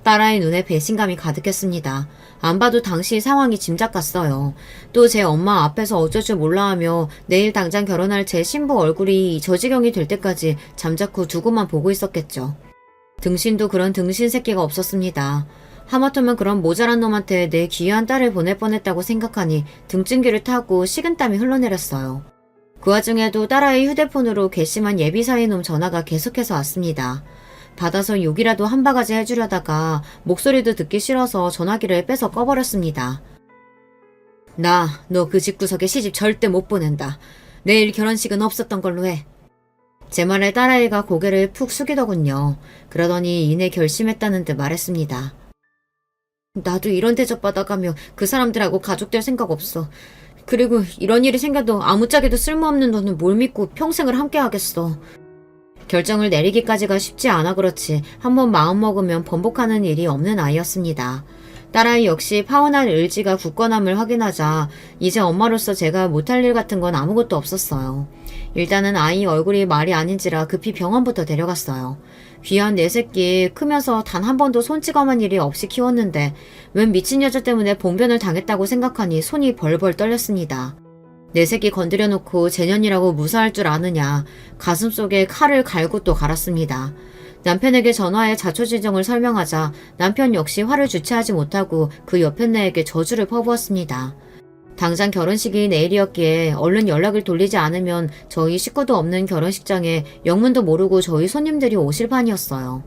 딸아이 눈에 배신감이 가득했습니다. 안 봐도 당시 상황이 짐작 갔어요. 또 제 엄마 앞에서 어쩔 줄 몰라 하며 내일 당장 결혼할 제 신부 얼굴이 저 지경이 될 때까지 잠자코 두고만 보고 있었겠죠. 등신도 그런 등신 새끼가 없었습니다. 하마터면 그런 모자란 놈한테 내 귀한 딸을 보낼 뻔했다고 생각하니 등찜기를 타고 식은땀이 흘러내렸어요. 그 와중에도 딸아이 휴대폰으로 괘씸한 예비사위놈 전화가 계속해서 왔습니다. 받아서 욕이라도 한 바가지 해주려다가 목소리도 듣기 싫어서 전화기를 빼서 꺼버렸습니다. 너 그 집구석에 시집 절대 못 보낸다. 내일 결혼식은 없었던 걸로 해. 제 말에 딸아이가 고개를 푹 숙이더군요. 그러더니 이내 결심했다는 듯 말했습니다. 나도 이런 대접 받아가며 그 사람들하고 가족될 생각 없어. 그리고 이런 일이 생겨도 아무짝에도 쓸모없는 너는 뭘 믿고 평생을 함께 하겠어. 결정을 내리기까지가 쉽지 않아 그렇지 한번 마음먹으면 번복하는 일이 없는 아이였습니다. 딸아이 역시 파혼할 의지가 굳건함을 확인하자 이제 엄마로서 제가 못할 일 같은 건 아무것도 없었어요. 일단은 아이 얼굴이 말이 아닌지라 급히 병원부터 데려갔어요. 귀한 내 새끼 크면서 단 한 번도 손찌검한 일이 없이 키웠는데 웬 미친 여자 때문에 봉변을 당했다고 생각하니 손이 벌벌 떨렸습니다. 내 새끼 건드려놓고 재년이라고 무사할 줄 아느냐. 가슴속에 칼을 갈고 또 갈았습니다. 남편에게 전화해 자초지정을 설명하자 남편 역시 화를 주체하지 못하고 그 옆에 내에게 저주를 퍼부었습니다. 당장 결혼식이 내일이었기에 얼른 연락을 돌리지 않으면 저희 식구도 없는 결혼식장에 영문도 모르고 저희 손님들이 오실 판이었어요.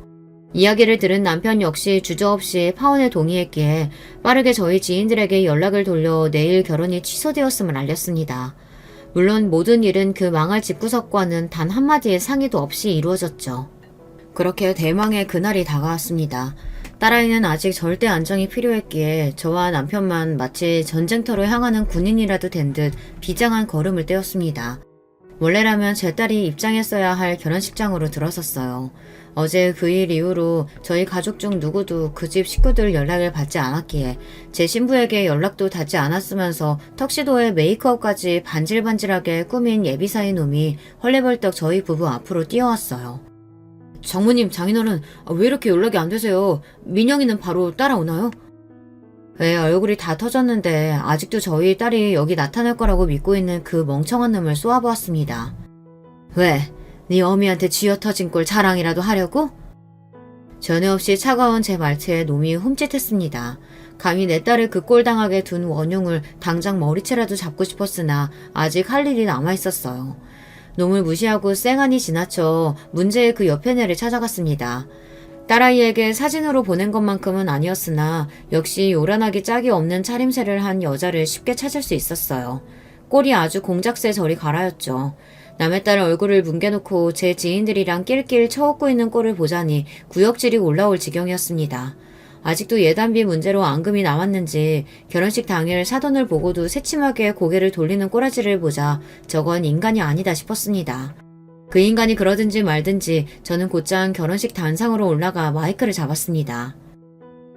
이야기를 들은 남편 역시 주저없이 파혼에 동의했기에 빠르게 저희 지인들에게 연락을 돌려 내일 결혼이 취소되었음을 알렸습니다. 물론 모든 일은 그 망할 집구석과는 단 한마디의 상의도 없이 이루어졌죠. 그렇게 대망의 그날이 다가왔습니다. 딸아이는 아직 절대 안정이 필요했기에 저와 남편만 마치 전쟁터로 향하는 군인이라도 된 듯 비장한 걸음을 떼었습니다. 원래라면 제 딸이 입장했어야 할 결혼식장으로 들어섰어요. 어제 그 일 이후로 저희 가족 중 누구도 그 집 식구들 연락을 받지 않았기에 제 신부에게 연락도 닿지 않았으면서 턱시도에 메이크업까지 반질반질하게 꾸민 예비사위 놈이 헐레벌떡 저희 부부 앞으로 뛰어왔어요. 장모님, 장인어른, 왜 이렇게 연락이 안 되세요? 민영이는 바로 따라오나요? 왜 얼굴이 다 터졌는데 아직도 저희 딸이 여기 나타날 거라고 믿고 있는 그 멍청한 놈을 쏘아보았습니다. 왜? 네 어미한테 쥐어 터진 꼴 자랑이라도 하려고? 전혀 없이 차가운 제 말투에 놈이 흠칫했습니다. 감히 내 딸을 그 꼴 당하게 둔 원흉을 당장 머리채라도 잡고 싶었으나 아직 할 일이 남아있었어요. 놈을 무시하고 쌩하니 지나쳐 문제의 그 옆에 내를 찾아갔습니다. 딸아이에게 사진으로 보낸 것만큼은 아니었으나 역시 요란하기 짝이 없는 차림새를 한 여자를 쉽게 찾을 수 있었어요. 꼴이 아주 공작새 저리 가라였죠. 남의 딸 얼굴을 뭉개놓고 제 지인들이랑 낄낄 쳐웃고 있는 꼴을 보자니 구역질이 올라올 지경이었습니다. 아직도 예단비 문제로 앙금이 남았는지 결혼식 당일 사돈을 보고도 새침하게 고개를 돌리는 꼬라지를 보자 저건 인간이 아니다 싶었습니다. 그 인간이 그러든지 말든지 저는 곧장 결혼식 단상으로 올라가 마이크를 잡았습니다.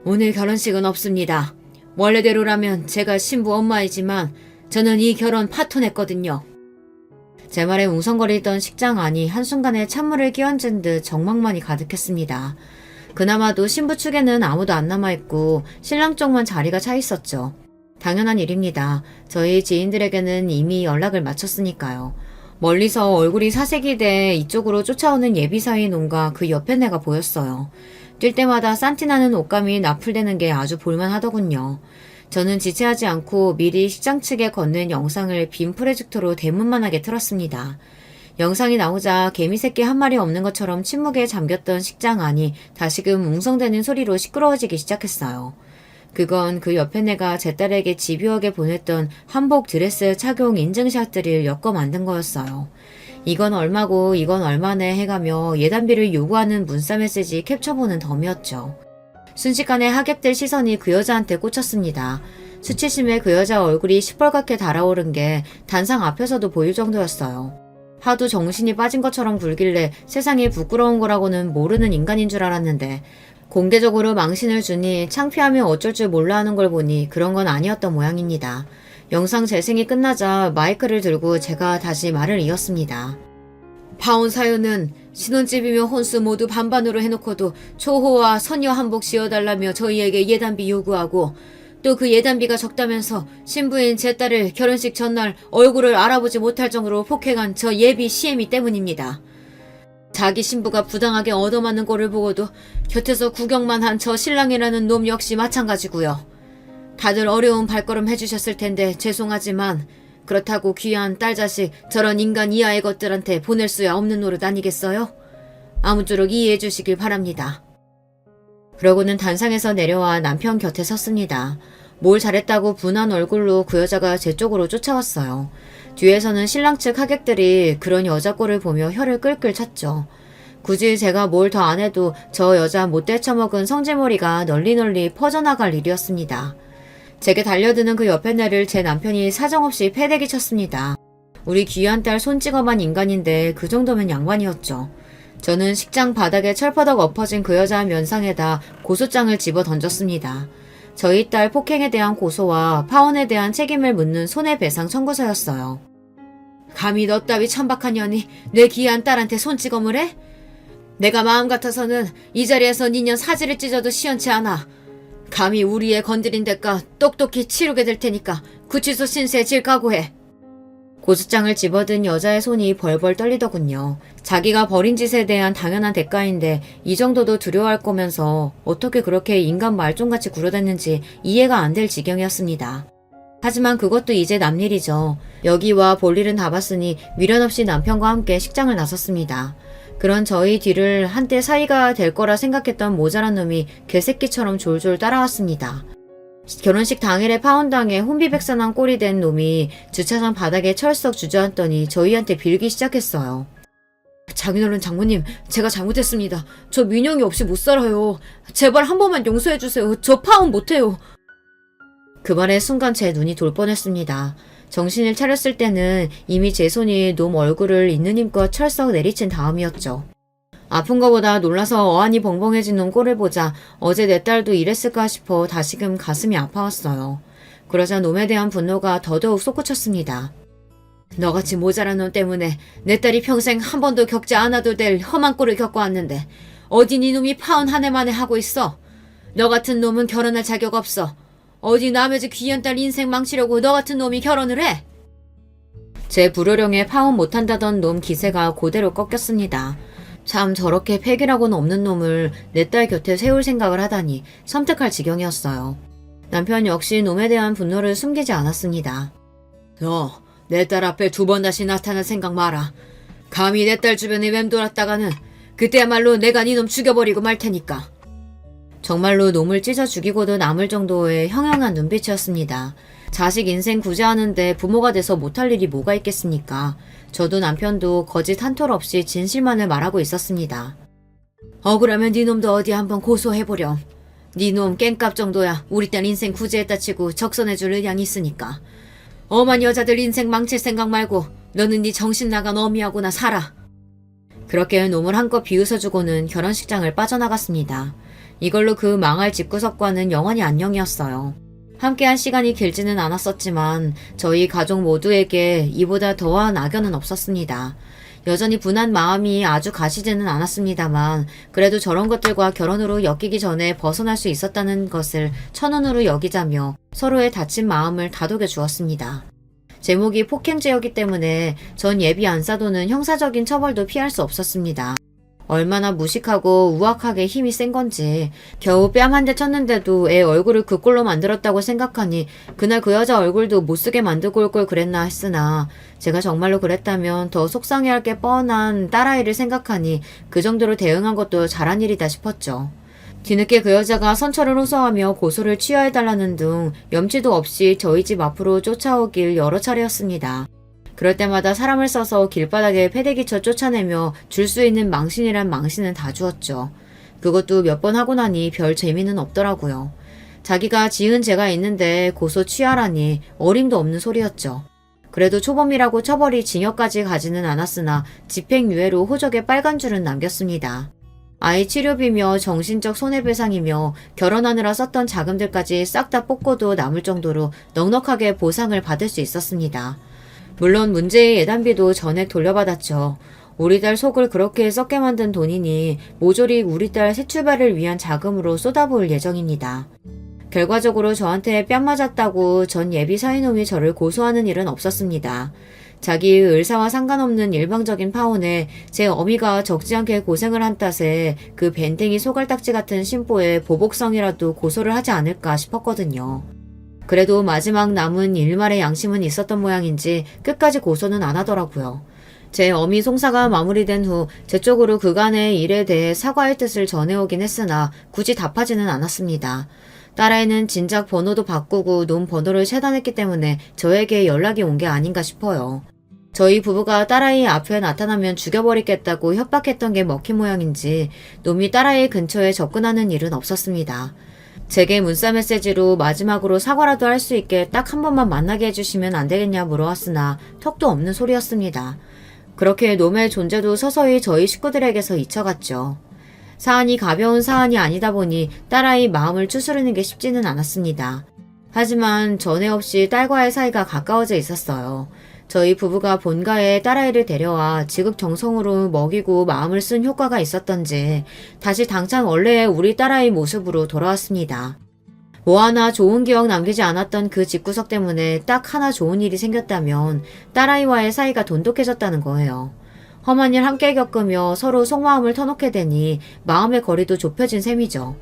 오늘 결혼식은 없습니다. 원래대로라면 제가 신부 엄마이지만 저는 이 결혼 파토냈거든요. 제 말에 웅성거리던 식장 안이 한순간에 찬물을 끼얹은 듯 적막만이 가득했습니다. 그나마도 신부 측에는 아무도 안 남아있고 신랑 쪽만 자리가 차 있었죠. 당연한 일입니다. 저희 지인들에게는 이미 연락을 마쳤으니까요. 멀리서 얼굴이 사색이 돼 이쪽으로 쫓아오는 예비사위 놈과 그 옆에 내가 보였어요. 뛸 때마다 산티나는 옷감이 나풀대는 게 아주 볼만하더군요. 저는 지체하지 않고 미리 식장 측에 건넨 영상을 빔 프로젝터로 대문만하게 틀었습니다. 영상이 나오자 개미새끼 한 마리 없는 것처럼 침묵에 잠겼던 식장 안이 다시금 웅성대는 소리로 시끄러워지기 시작했어요. 그건 그 옆에 내가 제 딸에게 집요하게 보냈던 한복 드레스 착용 인증샷들을 엮어 만든 거였어요. 이건 얼마고 이건 얼마네 해가며 예단비를 요구하는 문자 메시지 캡처보는 덤이었죠. 순식간에 하객들 시선이 그 여자한테 꽂혔습니다. 수치심에 그 여자 얼굴이 시뻘겋게 달아오른 게 단상 앞에서도 보일 정도였어요. 하도 정신이 빠진 것처럼 굴길래 세상에 부끄러운 거라고는 모르는 인간인 줄 알았는데 공개적으로 망신을 주니 창피하며 어쩔 줄 몰라 하는 걸 보니 그런 건 아니었던 모양입니다. 영상 재생이 끝나자 마이크를 들고 제가 다시 말을 이었습니다. 파혼 사유는 신혼집이며 혼수 모두 반반으로 해놓고도 초호와 선녀 한복 씌워달라며 저희에게 예단비 요구하고 또 그 예단비가 적다면서 신부인 제 딸을 결혼식 전날 얼굴을 알아보지 못할 정도로 폭행한 저 예비 시애미 때문입니다. 자기 신부가 부당하게 얻어맞는 꼴을 보고도 곁에서 구경만 한 저 신랑이라는 놈 역시 마찬가지고요. 다들 어려운 발걸음 해주셨을 텐데 죄송하지만 그렇다고 귀한 딸 자식 저런 인간 이하의 것들한테 보낼 수야 없는 노릇 아니겠어요? 아무쪼록 이해해 주시길 바랍니다. 그러고는 단상에서 내려와 남편 곁에 섰습니다. 뭘 잘했다고 분한 얼굴로 그 여자가 제 쪽으로 쫓아왔어요. 뒤에서는 신랑 측 하객들이 그런 여자 꼴을 보며 혀를 끌끌 찼죠. 굳이 제가 뭘 더 안 해도 저 여자 못돼 처먹은 성질머리가 널리 퍼져나갈 일이었습니다. 제게 달려드는 그 옆에 내를 제 남편이 사정없이 패대기 쳤습니다. 우리 귀한 딸 손찌검한 인간인데 그 정도면 양반이었죠. 저는 식장 바닥에 철퍼덕 엎어진 그 여자 면상에다 고소장을 집어 던졌습니다. 저희 딸 폭행에 대한 고소와 파혼에 대한 책임을 묻는 손해배상 청구서였어요. 감히 너 따위 천박한 년이 내 귀한 딸한테 손찌검을 해? 내가 마음 같아서는 이 자리에서 니년 사지를 찢어도 시원치 않아. 감히 우리 애 건드린 대가 똑똑히 치르게 될 테니까 구치소 신세 질 각오해. 고소장을 집어든 여자의 손이 벌벌 떨리더군요. 자기가 벌인 짓에 대한 당연한 대가인데 이 정도도 두려워할 거면서 어떻게 그렇게 인간 말종같이 굴어댔는지 이해가 안 될 지경이었습니다. 하지만 그것도 이제 남 일이죠. 여기와 볼 일은 다 봤으니 미련 없이 남편과 함께 식장을 나섰습니다. 그런 저희 뒤를 한때 사이가 될 거라 생각했던 모자란 놈이 개새끼처럼 졸졸 따라왔습니다. 결혼식 당일에 파혼당해 혼비백산한 꼴이 된 놈이 주차장 바닥에 철썩 주저앉더니 저희한테 빌기 시작했어요. 장인어른 장모님, 제가 잘못했습니다. 저 민영이 없이 못 살아요. 제발 한 번만 용서해주세요. 저 파혼 못해요. 그 말에 순간 제 눈이 돌 뻔했습니다. 정신을 차렸을 때는 이미 제 손이 놈 얼굴을 있는 힘껏 철썩 내리친 다음이었죠. 아픈 거보다 놀라서 어안이 벙벙해진 놈 꼴을 보자 어제 내 딸도 이랬을까 싶어 다시금 가슴이 아파왔어요. 그러자 놈에 대한 분노가 더더욱 솟구쳤습니다. 너같이 모자란 놈 때문에 내 딸이 평생 한 번도 겪지 않아도 될 험한 꼴을 겪어왔는데 어디 네 놈이 파혼 한 해 만에 하고 있어. 너 같은 놈은 결혼할 자격 없어. 어디 남의 집 귀한 딸 인생 망치려고 너 같은 놈이 결혼을 해? 제 불효령에 파혼 못한다던 놈 기세가 그대로 꺾였습니다. 참 저렇게 패기라고는 없는 놈을 내 딸 곁에 세울 생각을 하다니 섬뜩할 지경이었어요. 남편 역시 놈에 대한 분노를 숨기지 않았습니다. 너 내 딸 앞에 두 번 다시 나타날 생각 마라. 감히 내 딸 주변에 맴돌았다가는 그때야말로 내가 네 놈 죽여버리고 말 테니까. 정말로 놈을 찢어 죽이고도 남을 정도의 형형한 눈빛이었습니다. 자식 인생 구제하는데 부모가 돼서 못할 일이 뭐가 있겠습니까? 저도 남편도 거짓 한 톨 없이 진실만을 말하고 있었습니다. 억울하면 네 놈도 어디 한번 고소해보렴. 네 놈 깽값 정도야 우리 딸 인생 구제했다 치고 적선해줄 의향이 있으니까. 엄한 여자들 인생 망칠 생각 말고 너는 네 정신 나간 어미하고나 살아. 그렇게 놈을 한껏 비웃어주고는 결혼식장을 빠져나갔습니다. 이걸로 그 망할 집구석과는 영원히 안녕이었어요. 함께한 시간이 길지는 않았었지만 저희 가족 모두에게 이보다 더한 악연은 없었습니다. 여전히 분한 마음이 아주 가시지는 않았습니다만 그래도 저런 것들과 결혼으로 엮이기 전에 벗어날 수 있었다는 것을 천운으로 여기자며 서로의 다친 마음을 다독여 주었습니다. 제목이 폭행죄였기 때문에 전 예비 안사도는 형사적인 처벌도 피할 수 없었습니다. 얼마나 무식하고 우악하게 힘이 센 건지 겨우 뺨 한 대 쳤는데도 애 얼굴을 그 꼴로 만들었다고 생각하니 그날 그 여자 얼굴도 못쓰게 만들고 올 걸 그랬나 했으나 제가 정말로 그랬다면 더 속상해할 게 뻔한 딸아이를 생각하니 그 정도로 대응한 것도 잘한 일이다 싶었죠. 뒤늦게 그 여자가 선처를 호소하며 고소를 취하해달라는 등 염치도 없이 저희 집 앞으로 쫓아오길 여러 차례였습니다. 그럴 때마다 사람을 써서 길바닥에 패대기쳐 쫓아내며 줄 수 있는 망신이란 망신은 다 주었죠. 그것도 몇 번 하고 나니 별 재미는 없더라고요. 자기가 지은 죄가 있는데 고소 취하라니 어림도 없는 소리였죠. 그래도 초범이라고 처벌이 징역까지 가지는 않았으나 집행유예로 호적에 빨간 줄은 남겼습니다. 아이 치료비며 정신적 손해배상이며 결혼하느라 썼던 자금들까지 싹 다 뽑고도 남을 정도로 넉넉하게 보상을 받을 수 있었습니다. 물론 문제의 예단비도 전액 돌려받았죠. 우리 딸 속을 그렇게 썩게 만든 돈이니 모조리 우리 딸 새 출발을 위한 자금으로 쏟아부을 예정입니다. 결과적으로 저한테 뺨 맞았다고 전 예비 사위놈이 저를 고소하는 일은 없었습니다. 자기의 의사와 상관없는 일방적인 파혼에 제 어미가 적지 않게 고생을 한 탓에 그 밴댕이 소갈딱지 같은 심보에 보복성이라도 고소를 하지 않을까 싶었거든요. 그래도 마지막 남은 일말의 양심은 있었던 모양인지 끝까지 고소는 안 하더라고요. 제 어미 송사가 마무리된 후 제 쪽으로 그간의 일에 대해 사과의 뜻을 전해오긴 했으나 굳이 답하지는 않았습니다. 딸아이는 진작 번호도 바꾸고 놈 번호를 차단했기 때문에 저에게 연락이 온 게 아닌가 싶어요. 저희 부부가 딸아이 앞에 나타나면 죽여버리겠다고 협박했던 게 먹힌 모양인지 놈이 딸아이 근처에 접근하는 일은 없었습니다. 제게 문자 메시지로 마지막으로 사과라도 할 수 있게 딱 한 번만 만나게 해주시면 안 되겠냐 물어왔으나 턱도 없는 소리였습니다. 그렇게 놈의 존재도 서서히 저희 식구들에게서 잊혀갔죠. 사안이 가벼운 사안이 아니다 보니 딸아이 마음을 추스르는 게 쉽지는 않았습니다. 하지만 전에 없이 딸과의 사이가 가까워져 있었어요. 저희 부부가 본가에 딸아이를 데려와 지극정성으로 먹이고 마음을 쓴 효과가 있었던지 다시 당장 원래의 우리 딸아이 모습으로 돌아왔습니다. 뭐 하나 좋은 기억 남기지 않았던 그 집구석 때문에 딱 하나 좋은 일이 생겼다면 딸아이와의 사이가 돈독해졌다는 거예요. 험한 일 함께 겪으며 서로 속마음을 터놓게 되니 마음의 거리도 좁혀진 셈이죠.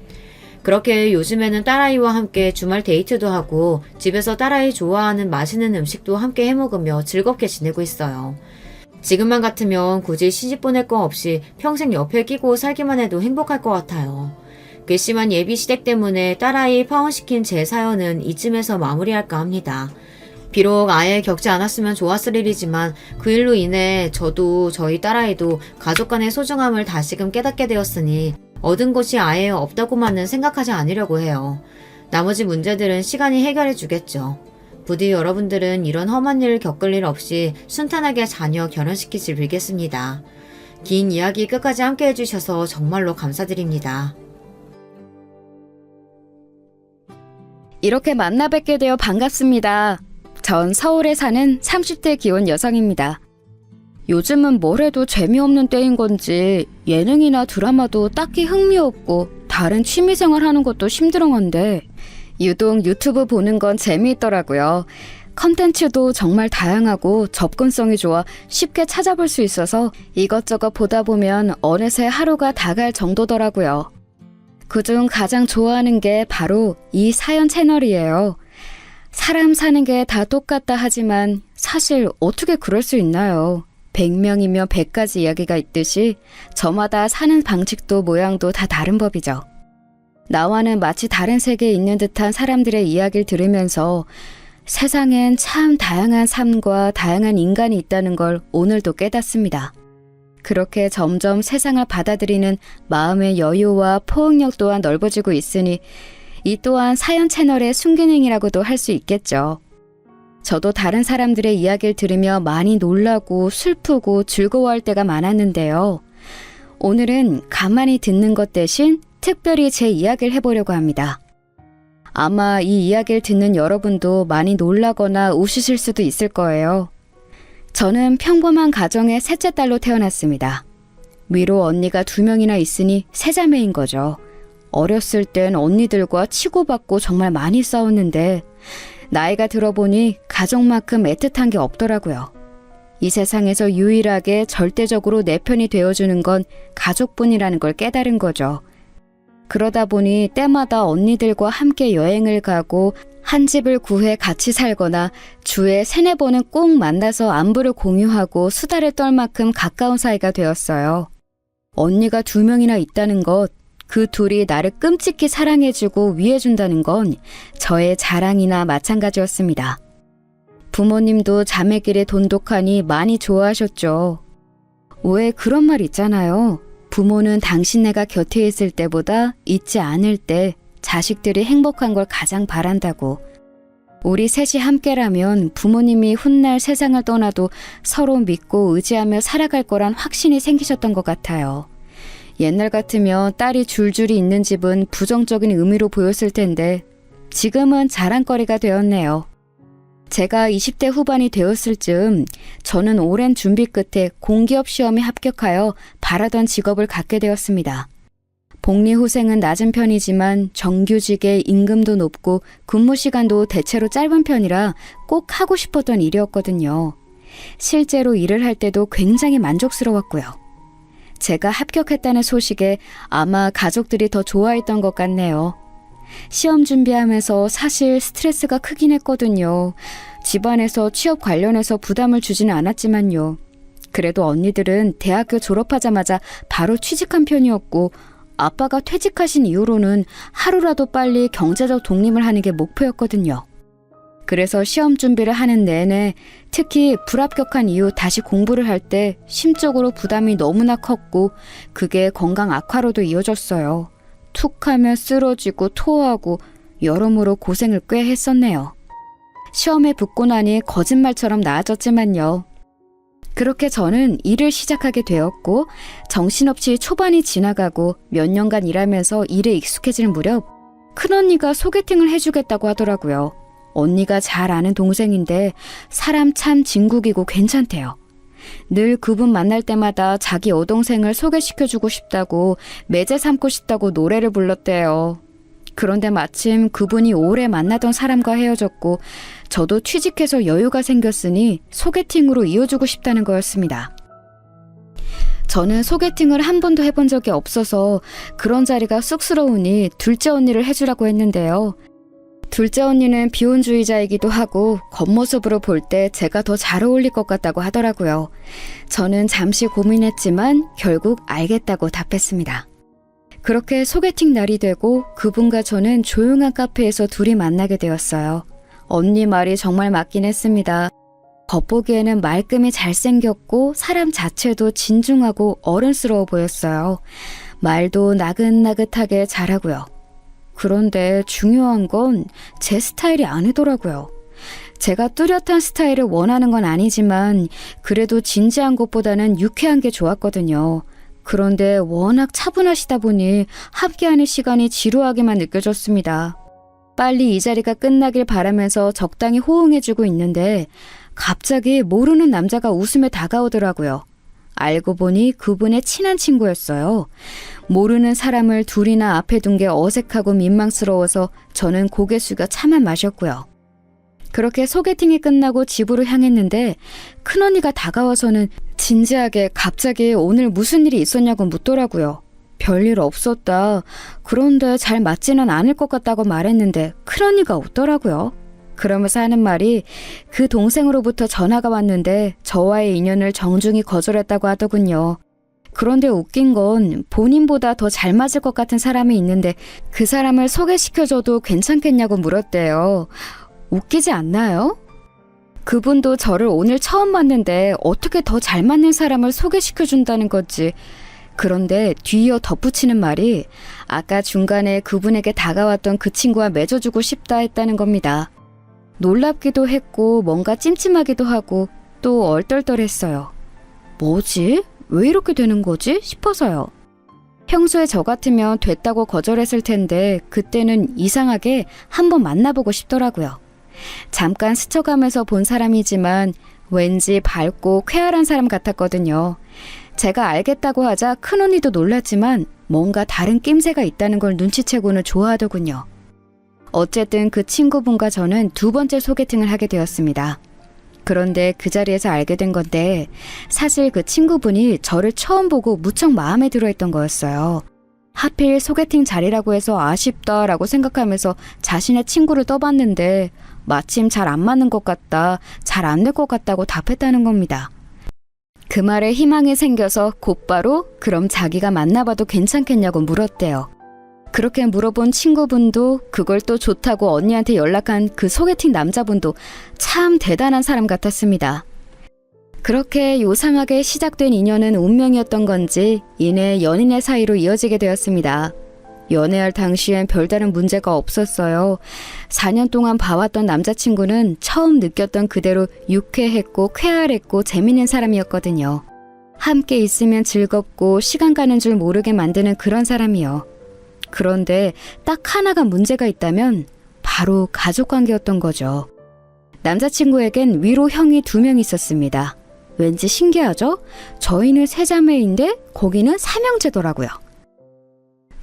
그렇게 요즘에는 딸아이와 함께 주말 데이트도 하고 집에서 딸아이 좋아하는 맛있는 음식도 함께 해먹으며 즐겁게 지내고 있어요. 지금만 같으면 굳이 시집 보낼 거 없이 평생 옆에 끼고 살기만 해도 행복할 것 같아요. 괘씸한 예비 시댁 때문에 딸아이 파혼시킨 제 사연은 이쯤에서 마무리할까 합니다. 비록 아예 겪지 않았으면 좋았을 일이지만 그 일로 인해 저도 저희 딸아이도 가족 간의 소중함을 다시금 깨닫게 되었으니 얻은 것이 아예 없다고만은 생각하지 않으려고 해요. 나머지 문제들은 시간이 해결해 주겠죠. 부디 여러분들은 이런 험한 일을 겪을 일 없이 순탄하게 자녀 결혼시키길 빌겠습니다. 긴 이야기 끝까지 함께 해주셔서 정말로 감사드립니다. 이렇게 만나 뵙게 되어 반갑습니다. 전 서울에 사는 30대 기혼 여성입니다. 요즘은 뭘 해도 재미없는 때인 건지 예능이나 드라마도 딱히 흥미없고 다른 취미생활 하는 것도 심드렁한데 유독 유튜브 보는 건 재미있더라고요. 컨텐츠도 정말 다양하고 접근성이 좋아 쉽게 찾아볼 수 있어서 이것저것 보다 보면 어느새 하루가 다 갈 정도더라고요. 그중 가장 좋아하는 게 바로 이 사연 채널이에요. 사람 사는 게 다 똑같다 하지만 사실 어떻게 그럴 수 있나요? 100명이면 100가지 이야기가 있듯이 저마다 사는 방식도 모양도 다 다른 법이죠. 나와는 마치 다른 세계에 있는 듯한 사람들의 이야기를 들으면서 세상엔 참 다양한 삶과 다양한 인간이 있다는 걸 오늘도 깨닫습니다. 그렇게 점점 세상을 받아들이는 마음의 여유와 포용력 또한 넓어지고 있으니 이 또한 사연 채널의 순기능이라고도 할 수 있겠죠. 저도 다른 사람들의 이야기를 들으며 많이 놀라고 슬프고 즐거워할 때가 많았는데요. 오늘은 가만히 듣는 것 대신 특별히 제 이야기를 해보려고 합니다. 아마 이 이야기를 듣는 여러분도 많이 놀라거나 웃으실 수도 있을 거예요. 저는 평범한 가정의 셋째 딸로 태어났습니다. 위로 언니가 2명이나 있으니 세자매인 거죠. 어렸을 땐 언니들과 치고받고 정말 많이 싸웠는데 나이가 들어보니 가족만큼 애틋한 게 없더라고요. 이 세상에서 유일하게 절대적으로 내 편이 되어주는 건 가족뿐이라는 걸 깨달은 거죠. 그러다 보니 때마다 언니들과 함께 여행을 가고 한 집을 구해 같이 살거나 주에 3-4번은 꼭 만나서 안부를 공유하고 수다를 떨 만큼 가까운 사이가 되었어요. 언니가 2명이나 있다는 것, 그 둘이 나를 끔찍히 사랑해주고 위해준다는 건 저의 자랑이나 마찬가지였습니다. 부모님도 자매끼리 돈독하니 많이 좋아하셨죠. 왜 그런 말 있잖아요. 부모는 당신네가 곁에 있을 때보다 있지 않을 때 자식들이 행복한 걸 가장 바란다고. 우리 셋이 함께라면 부모님이 훗날 세상을 떠나도 서로 믿고 의지하며 살아갈 거란 확신이 생기셨던 것 같아요. 옛날 같으면 딸이 줄줄이 있는 집은 부정적인 의미로 보였을 텐데 지금은 자랑거리가 되었네요. 제가 20대 후반이 되었을 즈음 저는 오랜 준비 끝에 공기업 시험에 합격하여 바라던 직업을 갖게 되었습니다. 복리후생은 낮은 편이지만 정규직에 임금도 높고 근무 시간도 대체로 짧은 편이라 꼭 하고 싶었던 일이었거든요. 실제로 일을 할 때도 굉장히 만족스러웠고요. 제가 합격했다는 소식에 아마 가족들이 더 좋아했던 것 같네요. 시험 준비하면서 사실 스트레스가 크긴 했거든요. 집안에서 취업 관련해서 부담을 주지는 않았지만요. 그래도 언니들은 대학교 졸업하자마자 바로 취직한 편이었고 아빠가 퇴직하신 이후로는 하루라도 빨리 경제적 독립을 하는 게 목표였거든요. 그래서 시험 준비를 하는 내내 특히 불합격한 이후 다시 공부를 할 때 심적으로 부담이 너무나 컸고 그게 건강 악화로도 이어졌어요. 툭 하면 쓰러지고 토하고 여러모로 고생을 꽤 했었네요. 시험에 붙고 나니 거짓말처럼 나아졌지만요. 그렇게 저는 일을 시작하게 되었고 정신없이 초반이 지나가고 몇 년간 일하면서 일에 익숙해질 무렵 큰언니가 소개팅을 해주겠다고 하더라고요. 언니가 잘 아는 동생인데 사람 참 진국이고 괜찮대요. 늘 그분 만날 때마다 자기 여동생을 소개시켜주고 싶다고 매제 삼고 싶다고 노래를 불렀대요. 그런데 마침 그분이 오래 만나던 사람과 헤어졌고 저도 취직해서 여유가 생겼으니 소개팅으로 이어주고 싶다는 거였습니다. 저는 소개팅을 한 번도 해본 적이 없어서 그런 자리가 쑥스러우니 둘째 언니를 해주라고 했는데요. 둘째 언니는 비혼주의자이기도 하고 겉모습으로 볼 때 제가 더 잘 어울릴 것 같다고 하더라고요. 저는 잠시 고민했지만 결국 알겠다고 답했습니다. 그렇게 소개팅 날이 되고 그분과 저는 조용한 카페에서 둘이 만나게 되었어요. 언니 말이 정말 맞긴 했습니다. 겉보기에는 말끔히 잘생겼고 사람 자체도 진중하고 어른스러워 보였어요. 말도 나긋나긋하게 잘하고요. 그런데 중요한 건 제 스타일이 아니더라고요. 제가 뚜렷한 스타일을 원하는 건 아니지만 그래도 진지한 것보다는 유쾌한 게 좋았거든요. 그런데 워낙 차분하시다 보니 함께하는 시간이 지루하게만 느껴졌습니다. 빨리 이 자리가 끝나길 바라면서 적당히 호응해주고 있는데 갑자기 모르는 남자가 웃으며 다가오더라고요. 알고 보니 그분의 친한 친구였어요. 모르는 사람을 둘이나 앞에 둔 게 어색하고 민망스러워서 저는 고개 숙여 차만 마셨고요. 그렇게 소개팅이 끝나고 집으로 향했는데 큰언니가 다가와서는 진지하게 갑자기 오늘 무슨 일이 있었냐고 묻더라고요. 별일 없었다. 그런데 잘 맞지는 않을 것 같다고 말했는데 큰언니가 웃더라고요. 그러면서 하는 말이 그 동생으로부터 전화가 왔는데 저와의 인연을 정중히 거절했다고 하더군요. 그런데 웃긴 건 본인보다 더 잘 맞을 것 같은 사람이 있는데 그 사람을 소개시켜줘도 괜찮겠냐고 물었대요. 웃기지 않나요? 그분도 저를 오늘 처음 봤는데 어떻게 더 잘 맞는 사람을 소개시켜준다는 건지. 그런데 뒤이어 덧붙이는 말이 아까 중간에 그분에게 다가왔던 그 친구와 맺어주고 싶다 했다는 겁니다. 놀랍기도 했고 뭔가 찜찜하기도 하고 또 얼떨떨했어요. 뭐지? 왜 이렇게 되는 거지? 싶어서요. 평소에 저 같으면 됐다고 거절했을 텐데 그때는 이상하게 한번 만나보고 싶더라고요. 잠깐 스쳐가면서 본 사람이지만 왠지 밝고 쾌활한 사람 같았거든요. 제가 알겠다고 하자 큰언니도 놀랐지만 뭔가 다른 낌새가 있다는 걸 눈치채고는 좋아하더군요. 어쨌든 그 친구분과 저는 두 번째 소개팅을 하게 되었습니다. 그런데 그 자리에서 알게 된 건데 사실 그 친구분이 저를 처음 보고 무척 마음에 들어했던 거였어요. 하필 소개팅 자리라고 해서 아쉽다라고 생각하면서 자신의 친구를 떠봤는데 마침 잘 안 맞는 것 같다, 잘 안 될 것 같다고 답했다는 겁니다. 그 말에 희망이 생겨서 곧바로 그럼 자기가 만나봐도 괜찮겠냐고 물었대요. 그렇게 물어본 친구분도 그걸 또 좋다고 언니한테 연락한 그 소개팅 남자분도 참 대단한 사람 같았습니다. 그렇게 요상하게 시작된 인연은 운명이었던 건지 이내 연인의 사이로 이어지게 되었습니다. 연애할 당시엔 별다른 문제가 없었어요. 4년 동안 봐왔던 남자친구는 처음 느꼈던 그대로 유쾌했고 쾌활했고 재밌는 사람이었거든요. 함께 있으면 즐겁고 시간 가는 줄 모르게 만드는 그런 사람이요. 그런데 딱 하나가 문제가 있다면 바로 가족관계였던 거죠. 남자친구에겐 위로 형이 2명 있었습니다. 왠지 신기하죠? 저희는 3자매인데 거기는 3형제더라고요.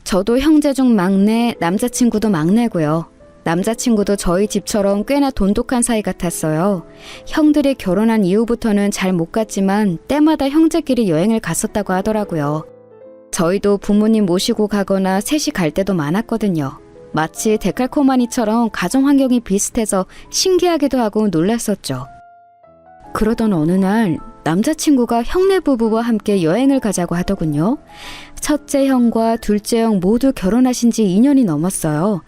저도 형제 중 막내, 남자친구도 막내고요. 남자친구도 저희 집처럼 꽤나 돈독한 사이 같았어요. 형들이 결혼한 이후부터는 잘 못 갔지만 때마다 형제끼리 여행을 갔었다고 하더라고요. 저희도 부모님 모시고 가거나 셋이 갈 때도 많았거든요. 마치 데칼코마니처럼 가정 환경이 비슷해서 신기하기도 하고 놀랐었죠. 그러던 어느 날 남자친구가 형네 부부와 함께 여행을 가자고 하더군요. 첫째 형과 둘째 형 모두 결혼하신 지 2년이 넘었어요.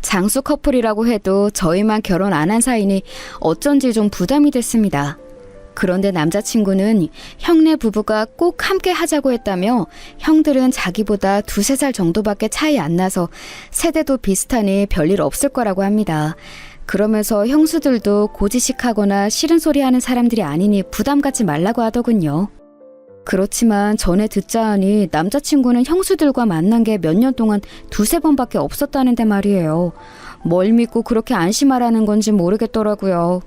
장수 커플이라고 해도 저희만 결혼 안 한 사이니 어쩐지 좀 부담이 됐습니다. 그런데 남자친구는 형네 부부가 꼭 함께 하자고 했다며 형들은 자기보다 2-3살 정도밖에 차이 안 나서 세대도 비슷하니 별일 없을 거라고 합니다. 그러면서 형수들도 고지식하거나 싫은 소리 하는 사람들이 아니니 부담 갖지 말라고 하더군요. 그렇지만 전에 듣자 하니 남자친구는 형수들과 만난 게 몇 년 동안 2-3번밖에 없었다는데 말이에요. 뭘 믿고 그렇게 안심하라는 건지 모르겠더라고요.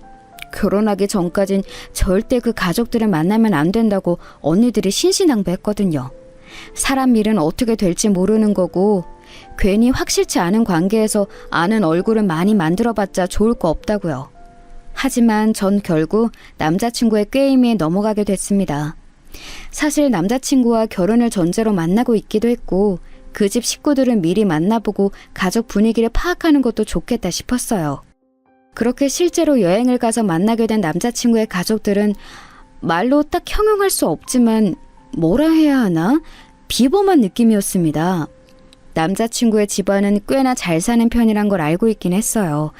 결혼하기 전까진 절대 그 가족들을 만나면 안 된다고 언니들이 신신당부했거든요. 사람 일은 어떻게 될지 모르는 거고 괜히 확실치 않은 관계에서 아는 얼굴을 많이 만들어봤자 좋을 거 없다고요. 하지만 전 결국 남자친구의 꾀임에 넘어가게 됐습니다. 사실 남자친구와 결혼을 전제로 만나고 있기도 했고 그 집 식구들은 미리 만나보고 가족 분위기를 파악하는 것도 좋겠다 싶었어요. 그렇게 실제로 여행을 가서 만나게 된 남자친구의 가족들은 말로 딱 형용할 수 없지만 뭐라 해야 하나? 비범한 느낌이었습니다. 남자친구의 집안은 꽤나 잘 사는 편이란 걸 알고 있긴 했어요.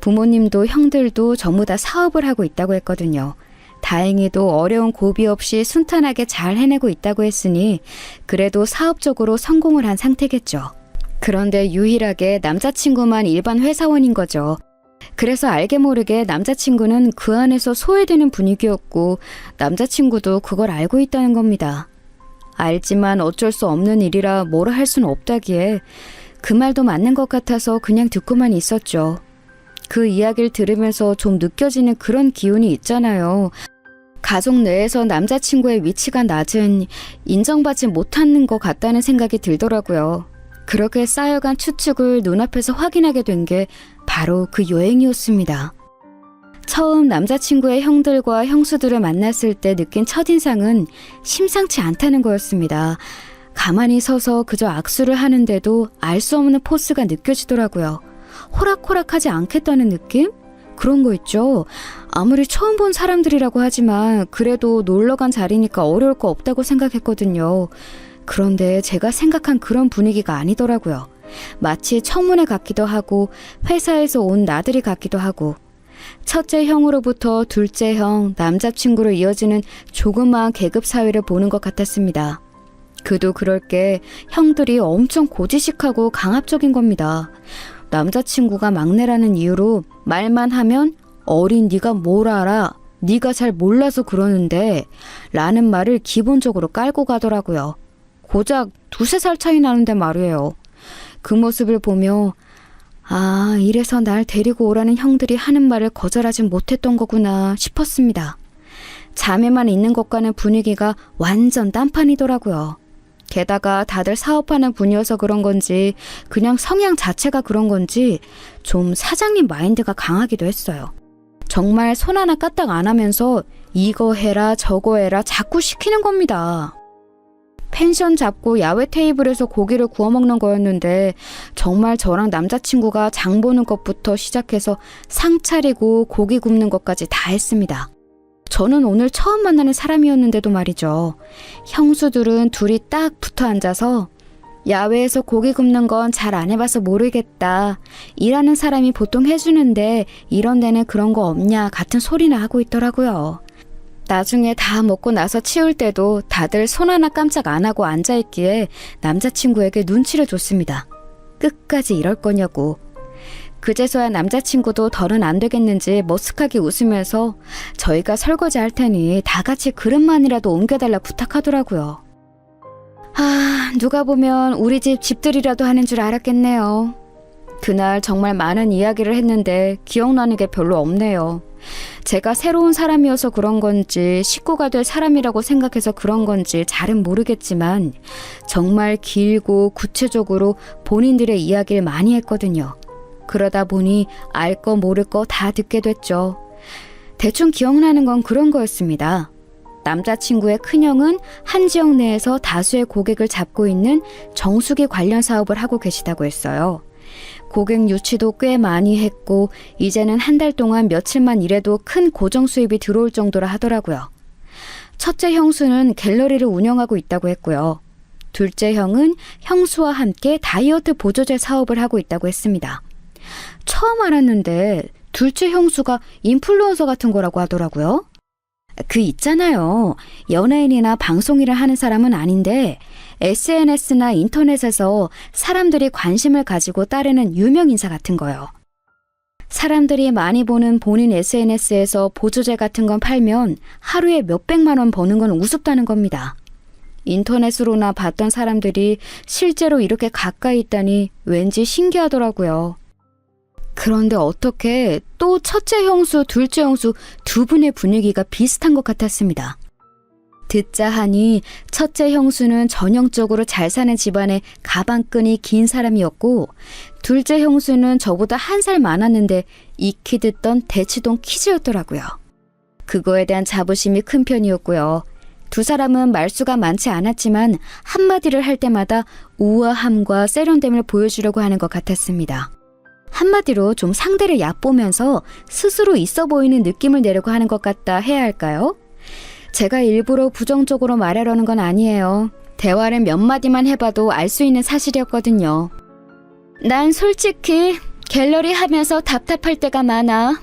부모님도 형들도 전부 다 사업을 하고 있다고 했거든요. 다행히도 어려운 고비 없이 순탄하게 잘 해내고 있다고 했으니 그래도 사업적으로 성공을 한 상태겠죠. 그런데 유일하게 남자친구만 일반 회사원인 거죠. 그래서 알게 모르게 남자친구는 그 안에서 소외되는 분위기였고 남자친구도 그걸 알고 있다는 겁니다. 알지만 어쩔 수 없는 일이라 뭐라 할 수는 없다기에 그 말도 맞는 것 같아서 그냥 듣고만 있었죠. 그 이야기를 들으면서 좀 느껴지는 그런 기운이 있잖아요. 가족 내에서 남자친구의 위치가 낮은, 인정받지 못하는 것 같다는 생각이 들더라고요. 그렇게 쌓여간 추측을 눈앞에서 확인하게 된 게 바로 그 여행이었습니다. 처음 남자친구의 형들과 형수들을 만났을 때 느낀 첫인상은 심상치 않다는 거였습니다. 가만히 서서 그저 악수를 하는데도 알 수 없는 포스가 느껴지더라고요. 호락호락하지 않겠다는 느낌? 그런 거 있죠. 아무리 처음 본 사람들이라고 하지만 그래도 놀러간 자리니까 어려울 거 없다고 생각했거든요. 그런데 제가 생각한 그런 분위기가 아니더라고요. 마치 청문회 같기도 하고 회사에서 온 나들이 같기도 하고 첫째 형으로부터 둘째 형, 남자친구로 이어지는 조그마한 계급 사회를 보는 것 같았습니다. 그도 그럴 게 형들이 엄청 고지식하고 강압적인 겁니다. 남자친구가 막내라는 이유로 말만 하면 어린 네가 뭘 알아? 네가 잘 몰라서 그러는데 라는 말을 기본적으로 깔고 가더라고요. 고작 2~3살 차이 나는데 말이에요. 그 모습을 보며 아, 이래서 날 데리고 오라는 형들이 하는 말을 거절하진 못했던 거구나 싶었습니다. 자매만 있는 것과는 분위기가 완전 딴판이더라고요. 게다가 다들 사업하는 분이어서 그런 건지 그냥 성향 자체가 그런 건지 좀 사장님 마인드가 강하기도 했어요. 정말 손 하나 까딱 안 하면서 이거 해라 저거 해라 자꾸 시키는 겁니다. 펜션 잡고 야외 테이블에서 고기를 구워 먹는 거였는데 정말 저랑 남자친구가 장 보는 것부터 시작해서 상 차리고 고기 굽는 것까지 다 했습니다. 저는 오늘 처음 만나는 사람이었는데도 말이죠. 형수들은 둘이 딱 붙어 앉아서 야외에서 고기 굽는 건 잘 안 해봐서 모르겠다. 일하는 사람이 보통 해주는데 이런 데는 그런 거 없냐 같은 소리나 하고 있더라고요. 나중에 다 먹고 나서 치울 때도 다들 손 하나 깜짝 안 하고 앉아있기에 남자친구에게 눈치를 줬습니다. 끝까지 이럴 거냐고. 그제서야 남자친구도 덜은 안 되겠는지 머쓱하게 웃으면서 저희가 설거지 할 테니 다 같이 그릇만이라도 옮겨달라 부탁하더라고요. 아, 누가 보면 우리 집 집들이라도 하는 줄 알았겠네요. 그날 정말 많은 이야기를 했는데 기억나는 게 별로 없네요. 제가 새로운 사람이어서 그런 건지 식구가 될 사람이라고 생각해서 그런 건지 잘은 모르겠지만 정말 길고 구체적으로 본인들의 이야기를 많이 했거든요. 그러다 보니 알 거 모를 거 다 듣게 됐죠. 대충 기억나는 건 그런 거였습니다. 남자친구의 큰형은 한 지역 내에서 다수의 고객을 잡고 있는 정수기 관련 사업을 하고 계시다고 했어요. 고객 유치도 꽤 많이 했고 이제는 한 달 동안 며칠만 일해도 큰 고정 수입이 들어올 정도라 하더라고요. 첫째 형수는 갤러리를 운영하고 있다고 했고요. 둘째 형은 형수와 함께 다이어트 보조제 사업을 하고 있다고 했습니다. 처음 알았는데 둘째 형수가 인플루언서 같은 거라고 하더라고요. 그 있잖아요. 연예인이나 방송일을 하는 사람은 아닌데 SNS나 인터넷에서 사람들이 관심을 가지고 따르는 유명 인사 같은 거요. 사람들이 많이 보는 본인 SNS에서 보조제 같은 건 팔면 하루에 몇백만 원 버는 건 우습다는 겁니다. 인터넷으로나 봤던 사람들이 실제로 이렇게 가까이 있다니 왠지 신기하더라고요. 그런데 어떻게 또 첫째 형수, 둘째 형수 두 분의 분위기가 비슷한 것 같았습니다. 듣자 하니 첫째 형수는 전형적으로 잘 사는 집안의 가방끈이 긴 사람이었고 둘째 형수는 저보다 한 살 많았는데 익히 듣던 대치동 키즈였더라고요. 그거에 대한 자부심이 큰 편이었고요. 두 사람은 말수가 많지 않았지만 한마디를 할 때마다 우아함과 세련됨을 보여주려고 하는 것 같았습니다. 한마디로 좀 상대를 얕보면서 스스로 있어 보이는 느낌을 내려고 하는 것 같다 해야 할까요? 제가 일부러 부정적으로 말하려는 건 아니에요. 대화를 몇 마디만 해봐도 알 수 있는 사실이었거든요. 난 솔직히 갤러리 하면서 답답할 때가 많아.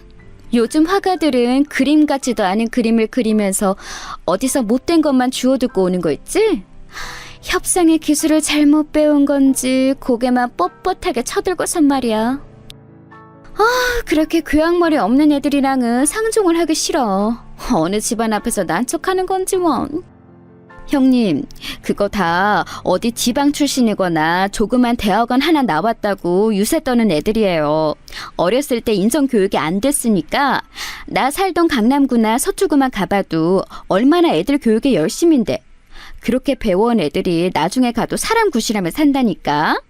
요즘 화가들은 그림 같지도 않은 그림을 그리면서 어디서 못된 것만 주워듣고 오는 거 있지? 협상의 기술을 잘못 배운 건지 고개만 뻣뻣하게 쳐들고선 말이야. 그렇게 교양머리 없는 애들이랑은 상종을 하기 싫어. 어느 집안 앞에서 난척하는 건지 원. 형님, 그거 다 어디 지방 출신이거나 조그만 대학원 하나 나왔다고 유세 떠는 애들이에요. 어렸을 때 인성 교육이 안 됐으니까 나 살던 강남구나 서초구만 가봐도 얼마나 애들 교육에 열심인데 그렇게 배워온 애들이 나중에 가도 사람 구실하며 산다니까.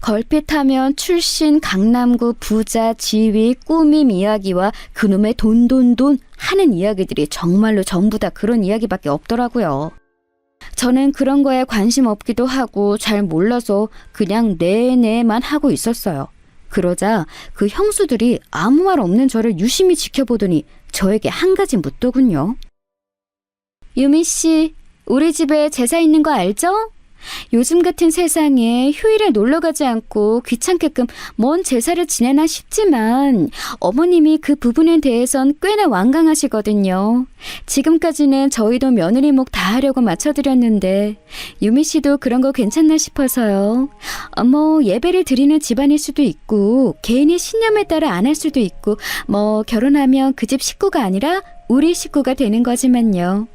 걸핏하면 출신, 강남구, 부자, 지위, 꾸밈 이야기와 그놈의 돈 하는 이야기들이 정말로 전부 다 그런 이야기밖에 없더라고요. 저는 그런 거에 관심 없기도 하고 잘 몰라서 그냥 네네만 하고 있었어요. 그러자 그 형수들이 아무 말 없는 저를 유심히 지켜보더니 저에게 한 가지 묻더군요. 유미 씨, 우리 집에 제사 있는 거 알죠? 요즘 같은 세상에 휴일에 놀러 가지 않고 귀찮게끔 뭔 제사를 지내나 싶지만 어머님이 그 부분에 대해선 꽤나 완강하시거든요. 지금까지는 저희도 며느리 목 다 하려고 맞춰드렸는데 유미 씨도 그런 거 괜찮나 싶어서요. 뭐 예배를 드리는 집안일 수도 있고 개인의 신념에 따라 안 할 수도 있고 뭐 결혼하면 그 집 식구가 아니라 우리 식구가 되는 거지만요.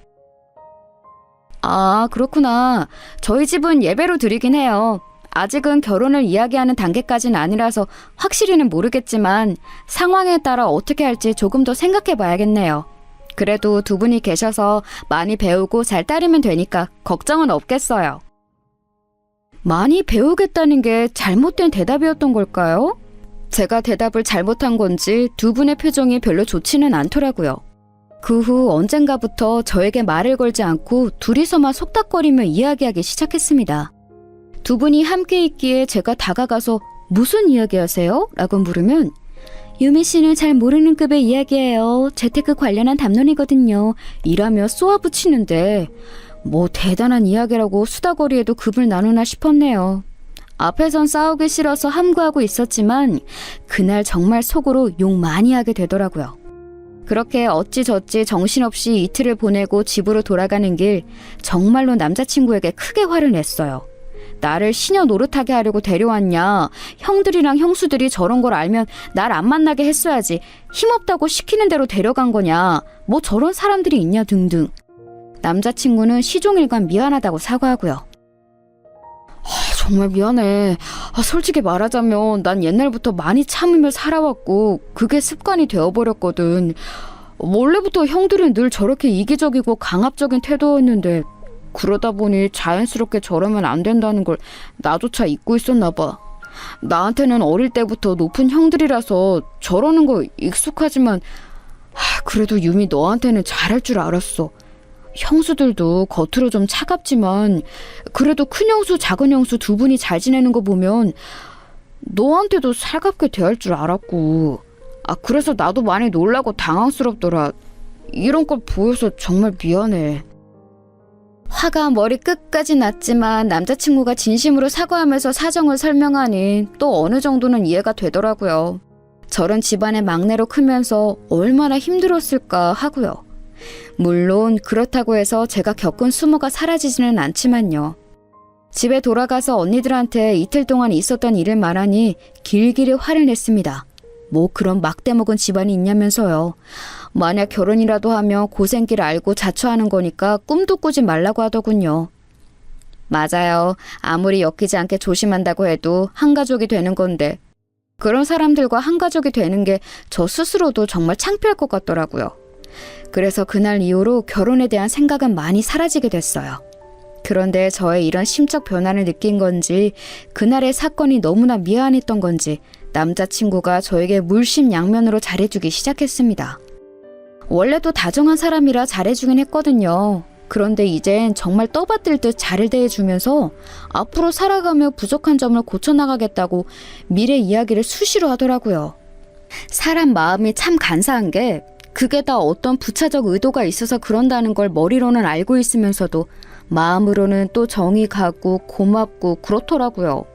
아, 그렇구나. 저희 집은 예배로 드리긴 해요. 아직은 결혼을 이야기하는 단계까지는 아니라서 확실히는 모르겠지만 상황에 따라 어떻게 할지 조금 더 생각해 봐야겠네요. 그래도 두 분이 계셔서 많이 배우고 잘 따르면 되니까 걱정은 없겠어요. 많이 배우겠다는 게 잘못된 대답이었던 걸까요? 제가 대답을 잘못한 건지 두 분의 표정이 별로 좋지는 않더라고요. 그 후 언젠가부터 저에게 말을 걸지 않고 둘이서만 속닥거리며 이야기하기 시작했습니다. 두 분이 함께 있기에 제가 다가가서 무슨 이야기하세요? 라고 물으면 유미 씨는 잘 모르는 급의 이야기예요. 재테크 관련한 담론이거든요. 이라며 쏘아붙이는데 뭐 대단한 이야기라고 수다거리에도 급을 나누나 싶었네요. 앞에선 싸우기 싫어서 함구하고 있었지만 그날 정말 속으로 욕 많이 하게 되더라고요. 그렇게 어찌저찌 정신없이 이틀을 보내고 집으로 돌아가는 길 정말로 남자친구에게 크게 화를 냈어요. 나를 시녀 노릇하게 하려고 데려왔냐. 형들이랑 형수들이 저런 걸 알면 날 안 만나게 했어야지. 힘없다고 시키는 대로 데려간 거냐. 뭐 저런 사람들이 있냐 등등. 남자친구는 시종일관 미안하다고 사과하고요. 정말 미안해. 솔직히 말하자면 난 옛날부터 많이 참으며 살아왔고 그게 습관이 되어버렸거든. 원래부터 형들은 늘 저렇게 이기적이고 강압적인 태도였는데 그러다 보니 자연스럽게 저러면 안 된다는 걸 나조차 잊고 있었나 봐. 나한테는 어릴 때부터 높은 형들이라서 저러는 거 익숙하지만 그래도 유미 너한테는 잘할 줄 알았어. 형수들도 겉으로 좀 차갑지만 그래도 큰 형수 작은 형수 두 분이 잘 지내는 거 보면 너한테도 살갑게 대할 줄 알았고 그래서 나도 많이 놀라고 당황스럽더라. 이런 걸 보여서 정말 미안해. 화가 머리 끝까지 났지만 남자친구가 진심으로 사과하면서 사정을 설명하니 또 어느 정도는 이해가 되더라고요. 저런 집안의 막내로 크면서 얼마나 힘들었을까 하고요. 물론 그렇다고 해서 제가 겪은 수모가 사라지지는 않지만요. 집에 돌아가서 언니들한테 이틀 동안 있었던 일을 말하니 길길이 화를 냈습니다. 뭐 그런 막대 먹은 집안이 있냐면서요. 만약 결혼이라도 하면 고생길 알고 자처하는 거니까 꿈도 꾸지 말라고 하더군요. 맞아요. 아무리 엮이지 않게 조심한다고 해도 한 가족이 되는 건데 그런 사람들과 한 가족이 되는 게 저 스스로도 정말 창피할 것 같더라고요. 그래서 그날 이후로 결혼에 대한 생각은 많이 사라지게 됐어요. 그런데 저의 이런 심적 변화를 느낀 건지 그날의 사건이 너무나 미안했던 건지 남자친구가 저에게 물심양면으로 잘해주기 시작했습니다. 원래도 다정한 사람이라 잘해주긴 했거든요. 그런데 이젠 정말 떠받들 듯 잘 대해주면서 앞으로 살아가며 부족한 점을 고쳐나가겠다고 미래 이야기를 수시로 하더라고요. 사람 마음이 참 간사한 게 그게 다 어떤 부차적 의도가 있어서 그런다는 걸 머리로는 알고 있으면서도 마음으로는 또 정이 가고 고맙고 그렇더라고요.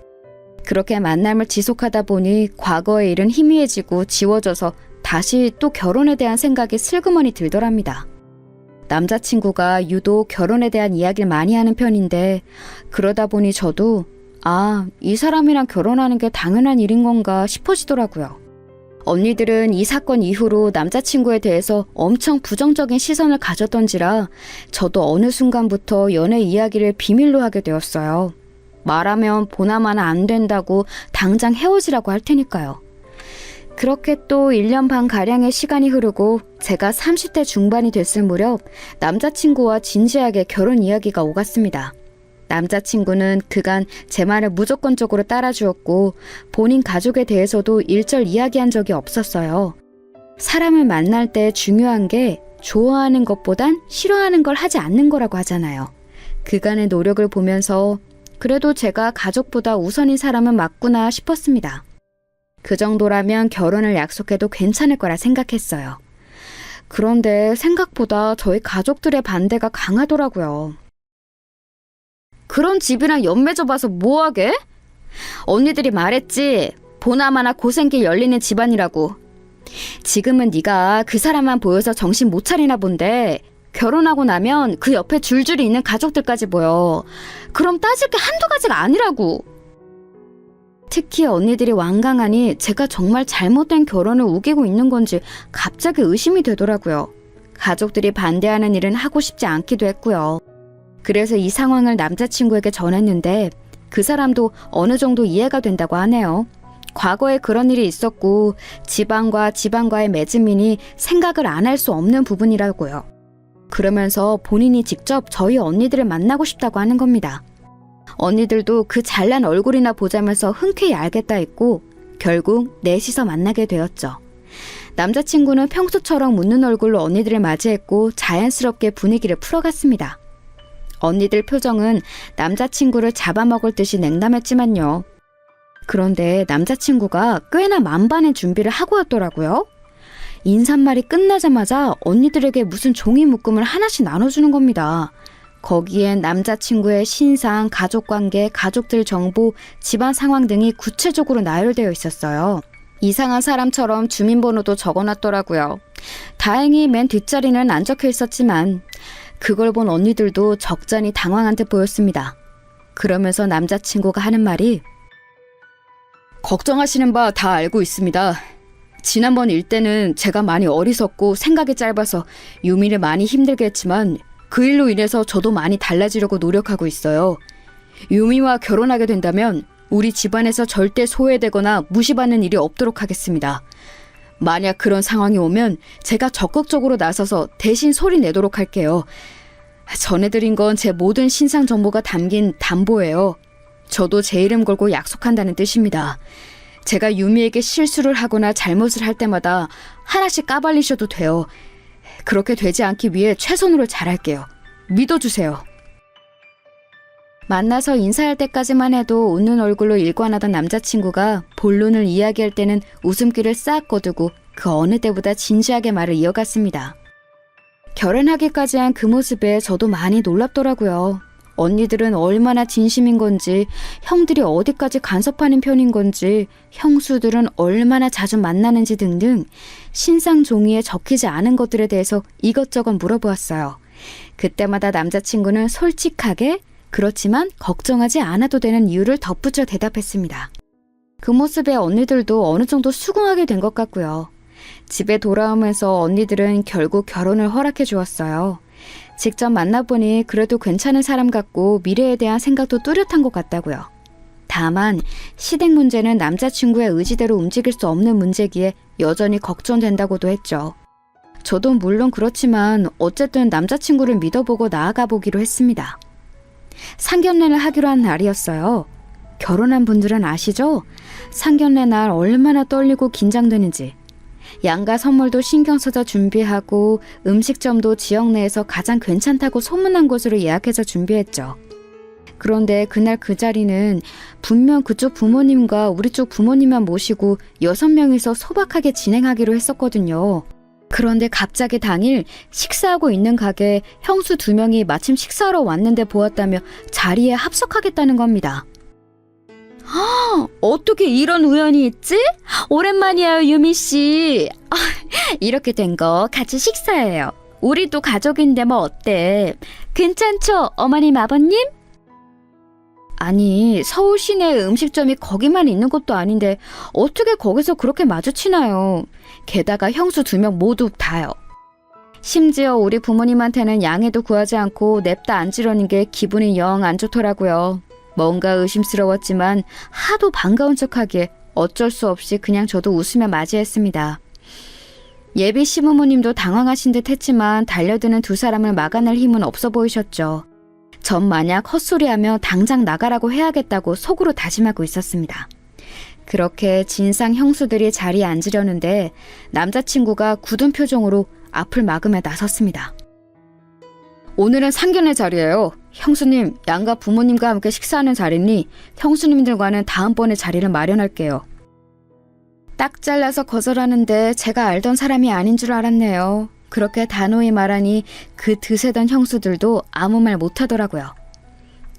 그렇게 만남을 지속하다 보니 과거의 일은 희미해지고 지워져서 다시 또 결혼에 대한 생각이 슬그머니 들더랍니다. 남자친구가 유독 결혼에 대한 이야기를 많이 하는 편인데 그러다 보니 저도 이 사람이랑 결혼하는 게 당연한 일인 건가 싶어지더라고요. 언니들은 이 사건 이후로 남자친구에 대해서 엄청 부정적인 시선을 가졌던지라 저도 어느 순간부터 연애 이야기를 비밀로 하게 되었어요. 말하면 보나마나 안 된다고 당장 헤어지라고 할 테니까요. 그렇게 또 1년 반 가량의 시간이 흐르고 제가 30대 중반이 됐을 무렵 남자친구와 진지하게 결혼 이야기가 오갔습니다. 남자친구는 그간 제 말을 무조건적으로 따라주었고 본인 가족에 대해서도 일절 이야기한 적이 없었어요. 사람을 만날 때 중요한 게 좋아하는 것보단 싫어하는 걸 하지 않는 거라고 하잖아요. 그간의 노력을 보면서 그래도 제가 가족보다 우선인 사람은 맞구나 싶었습니다. 그 정도라면 결혼을 약속해도 괜찮을 거라 생각했어요. 그런데 생각보다 저희 가족들의 반대가 강하더라고요. 그런 집이랑 연맺어 봐서 뭐하게? 언니들이 말했지. 보나마나 고생길 열리는 집안이라고. 지금은 네가 그 사람만 보여서 정신 못 차리나 본데 결혼하고 나면 그 옆에 줄줄이 있는 가족들까지 보여. 그럼 따질 게 한두 가지가 아니라고. 특히 언니들이 완강하니 제가 정말 잘못된 결혼을 우기고 있는 건지 갑자기 의심이 되더라고요. 가족들이 반대하는 일은 하고 싶지 않기도 했고요. 그래서 이 상황을 남자친구에게 전했는데 그 사람도 어느 정도 이해가 된다고 하네요. 과거에 그런 일이 있었고 집안과 집안과의 맺음이니 생각을 안 할 수 없는 부분이라고요. 그러면서 본인이 직접 저희 언니들을 만나고 싶다고 하는 겁니다. 언니들도 그 잘난 얼굴이나 보자면서 흔쾌히 알겠다 했고 결국 넷이서 만나게 되었죠. 남자친구는 평소처럼 웃는 얼굴로 언니들을 맞이했고 자연스럽게 분위기를 풀어갔습니다. 언니들 표정은 남자친구를 잡아먹을 듯이 냉담했지만요. 그런데 남자친구가 꽤나 만반의 준비를 하고 왔더라고요. 인사말이 끝나자마자 언니들에게 무슨 종이 묶음을 하나씩 나눠주는 겁니다. 거기엔 남자친구의 신상, 가족관계, 가족들 정보, 집안 상황 등이 구체적으로 나열되어 있었어요. 이상한 사람처럼 주민번호도 적어놨더라고요. 다행히 맨 뒷자리는 안 적혀 있었지만 그걸 본 언니들도 적잖이 당황한 듯 보였습니다. 그러면서 남자친구가 하는 말이 걱정하시는 바 다 알고 있습니다. 지난번 일 때는 제가 많이 어리석고 생각이 짧아서 유미를 많이 힘들게 했지만 그 일로 인해서 저도 많이 달라지려고 노력하고 있어요. 유미와 결혼하게 된다면 우리 집안에서 절대 소외되거나 무시받는 일이 없도록 하겠습니다. 만약 그런 상황이 오면 제가 적극적으로 나서서 대신 소리 내도록 할게요. 전해드린 건 제 모든 신상 정보가 담긴 담보예요. 저도 제 이름 걸고 약속한다는 뜻입니다. 제가 유미에게 실수를 하거나 잘못을 할 때마다 하나씩 까발리셔도 돼요. 그렇게 되지 않기 위해 최선으로 잘할게요. 믿어주세요. 만나서 인사할 때까지만 해도 웃는 얼굴로 일관하던 남자친구가 본론을 이야기할 때는 웃음기를 싹 거두고 그 어느 때보다 진지하게 말을 이어갔습니다. 결혼하기까지 한 그 모습에 저도 많이 놀랍더라고요. 언니들은 얼마나 진심인 건지, 형들이 어디까지 간섭하는 편인 건지, 형수들은 얼마나 자주 만나는지 등등 신상 종이에 적히지 않은 것들에 대해서 이것저것 물어보았어요. 그때마다 남자친구는 솔직하게 그렇지만 걱정하지 않아도 되는 이유를 덧붙여 대답했습니다. 그 모습에 언니들도 어느 정도 수긍하게 된 것 같고요. 집에 돌아오면서 언니들은 결국 결혼을 허락해 주었어요. 직접 만나보니 그래도 괜찮은 사람 같고 미래에 대한 생각도 뚜렷한 것 같다고요. 다만 시댁 문제는 남자친구의 의지대로 움직일 수 없는 문제기에 여전히 걱정된다고도 했죠. 저도 물론 그렇지만 어쨌든 남자친구를 믿어보고 나아가 보기로 했습니다. 상견례를 하기로 한 날이었어요. 결혼한 분들은 아시죠? 상견례 날 얼마나 떨리고 긴장되는지. 양가 선물도 신경 써서 준비하고 음식점도 지역 내에서 가장 괜찮다고 소문난 곳으로 예약해서 준비했죠. 그런데 그날 그 자리는 분명 그쪽 부모님과 우리 쪽 부모님만 모시고 6명이서 소박하게 진행하기로 했었거든요. 그런데 갑자기 당일 식사하고 있는 가게에 형수 2명이 마침 식사하러 왔는데 보았다며 자리에 합석하겠다는 겁니다. 어떻게 이런 우연이 있지? 오랜만이에요, 유미씨. 이렇게 된 거 같이 식사해요. 우리도 가족인데 뭐 어때? 괜찮죠, 어머님, 아버님? 아니, 서울 시내에 음식점이 거기만 있는 것도 아닌데 어떻게 거기서 그렇게 마주치나요? 게다가 형수 2명 모두 다요. 심지어 우리 부모님한테는 양해도 구하지 않고 냅다 앉으려는 게 기분이 영 안 좋더라고요. 뭔가 의심스러웠지만 하도 반가운 척하기에 어쩔 수 없이 그냥 저도 웃으며 맞이했습니다. 예비 시부모님도 당황하신 듯 했지만 달려드는 2사람을 막아낼 힘은 없어 보이셨죠. 전 만약 헛소리하며 당장 나가라고 해야겠다고 속으로 다짐하고 있었습니다. 그렇게 진상 형수들이 자리에 앉으려는데 남자친구가 굳은 표정으로 앞을 막으며 나섰습니다. 오늘은 상견례 자리예요. 형수님, 양가 부모님과 함께 식사하는 자리니 형수님들과는 다음번에 자리를 마련할게요. 딱 잘라서 거절하는데 제가 알던 사람이 아닌 줄 알았네요. 그렇게 단호히 말하니 그 드세던 형수들도 아무 말 못하더라고요.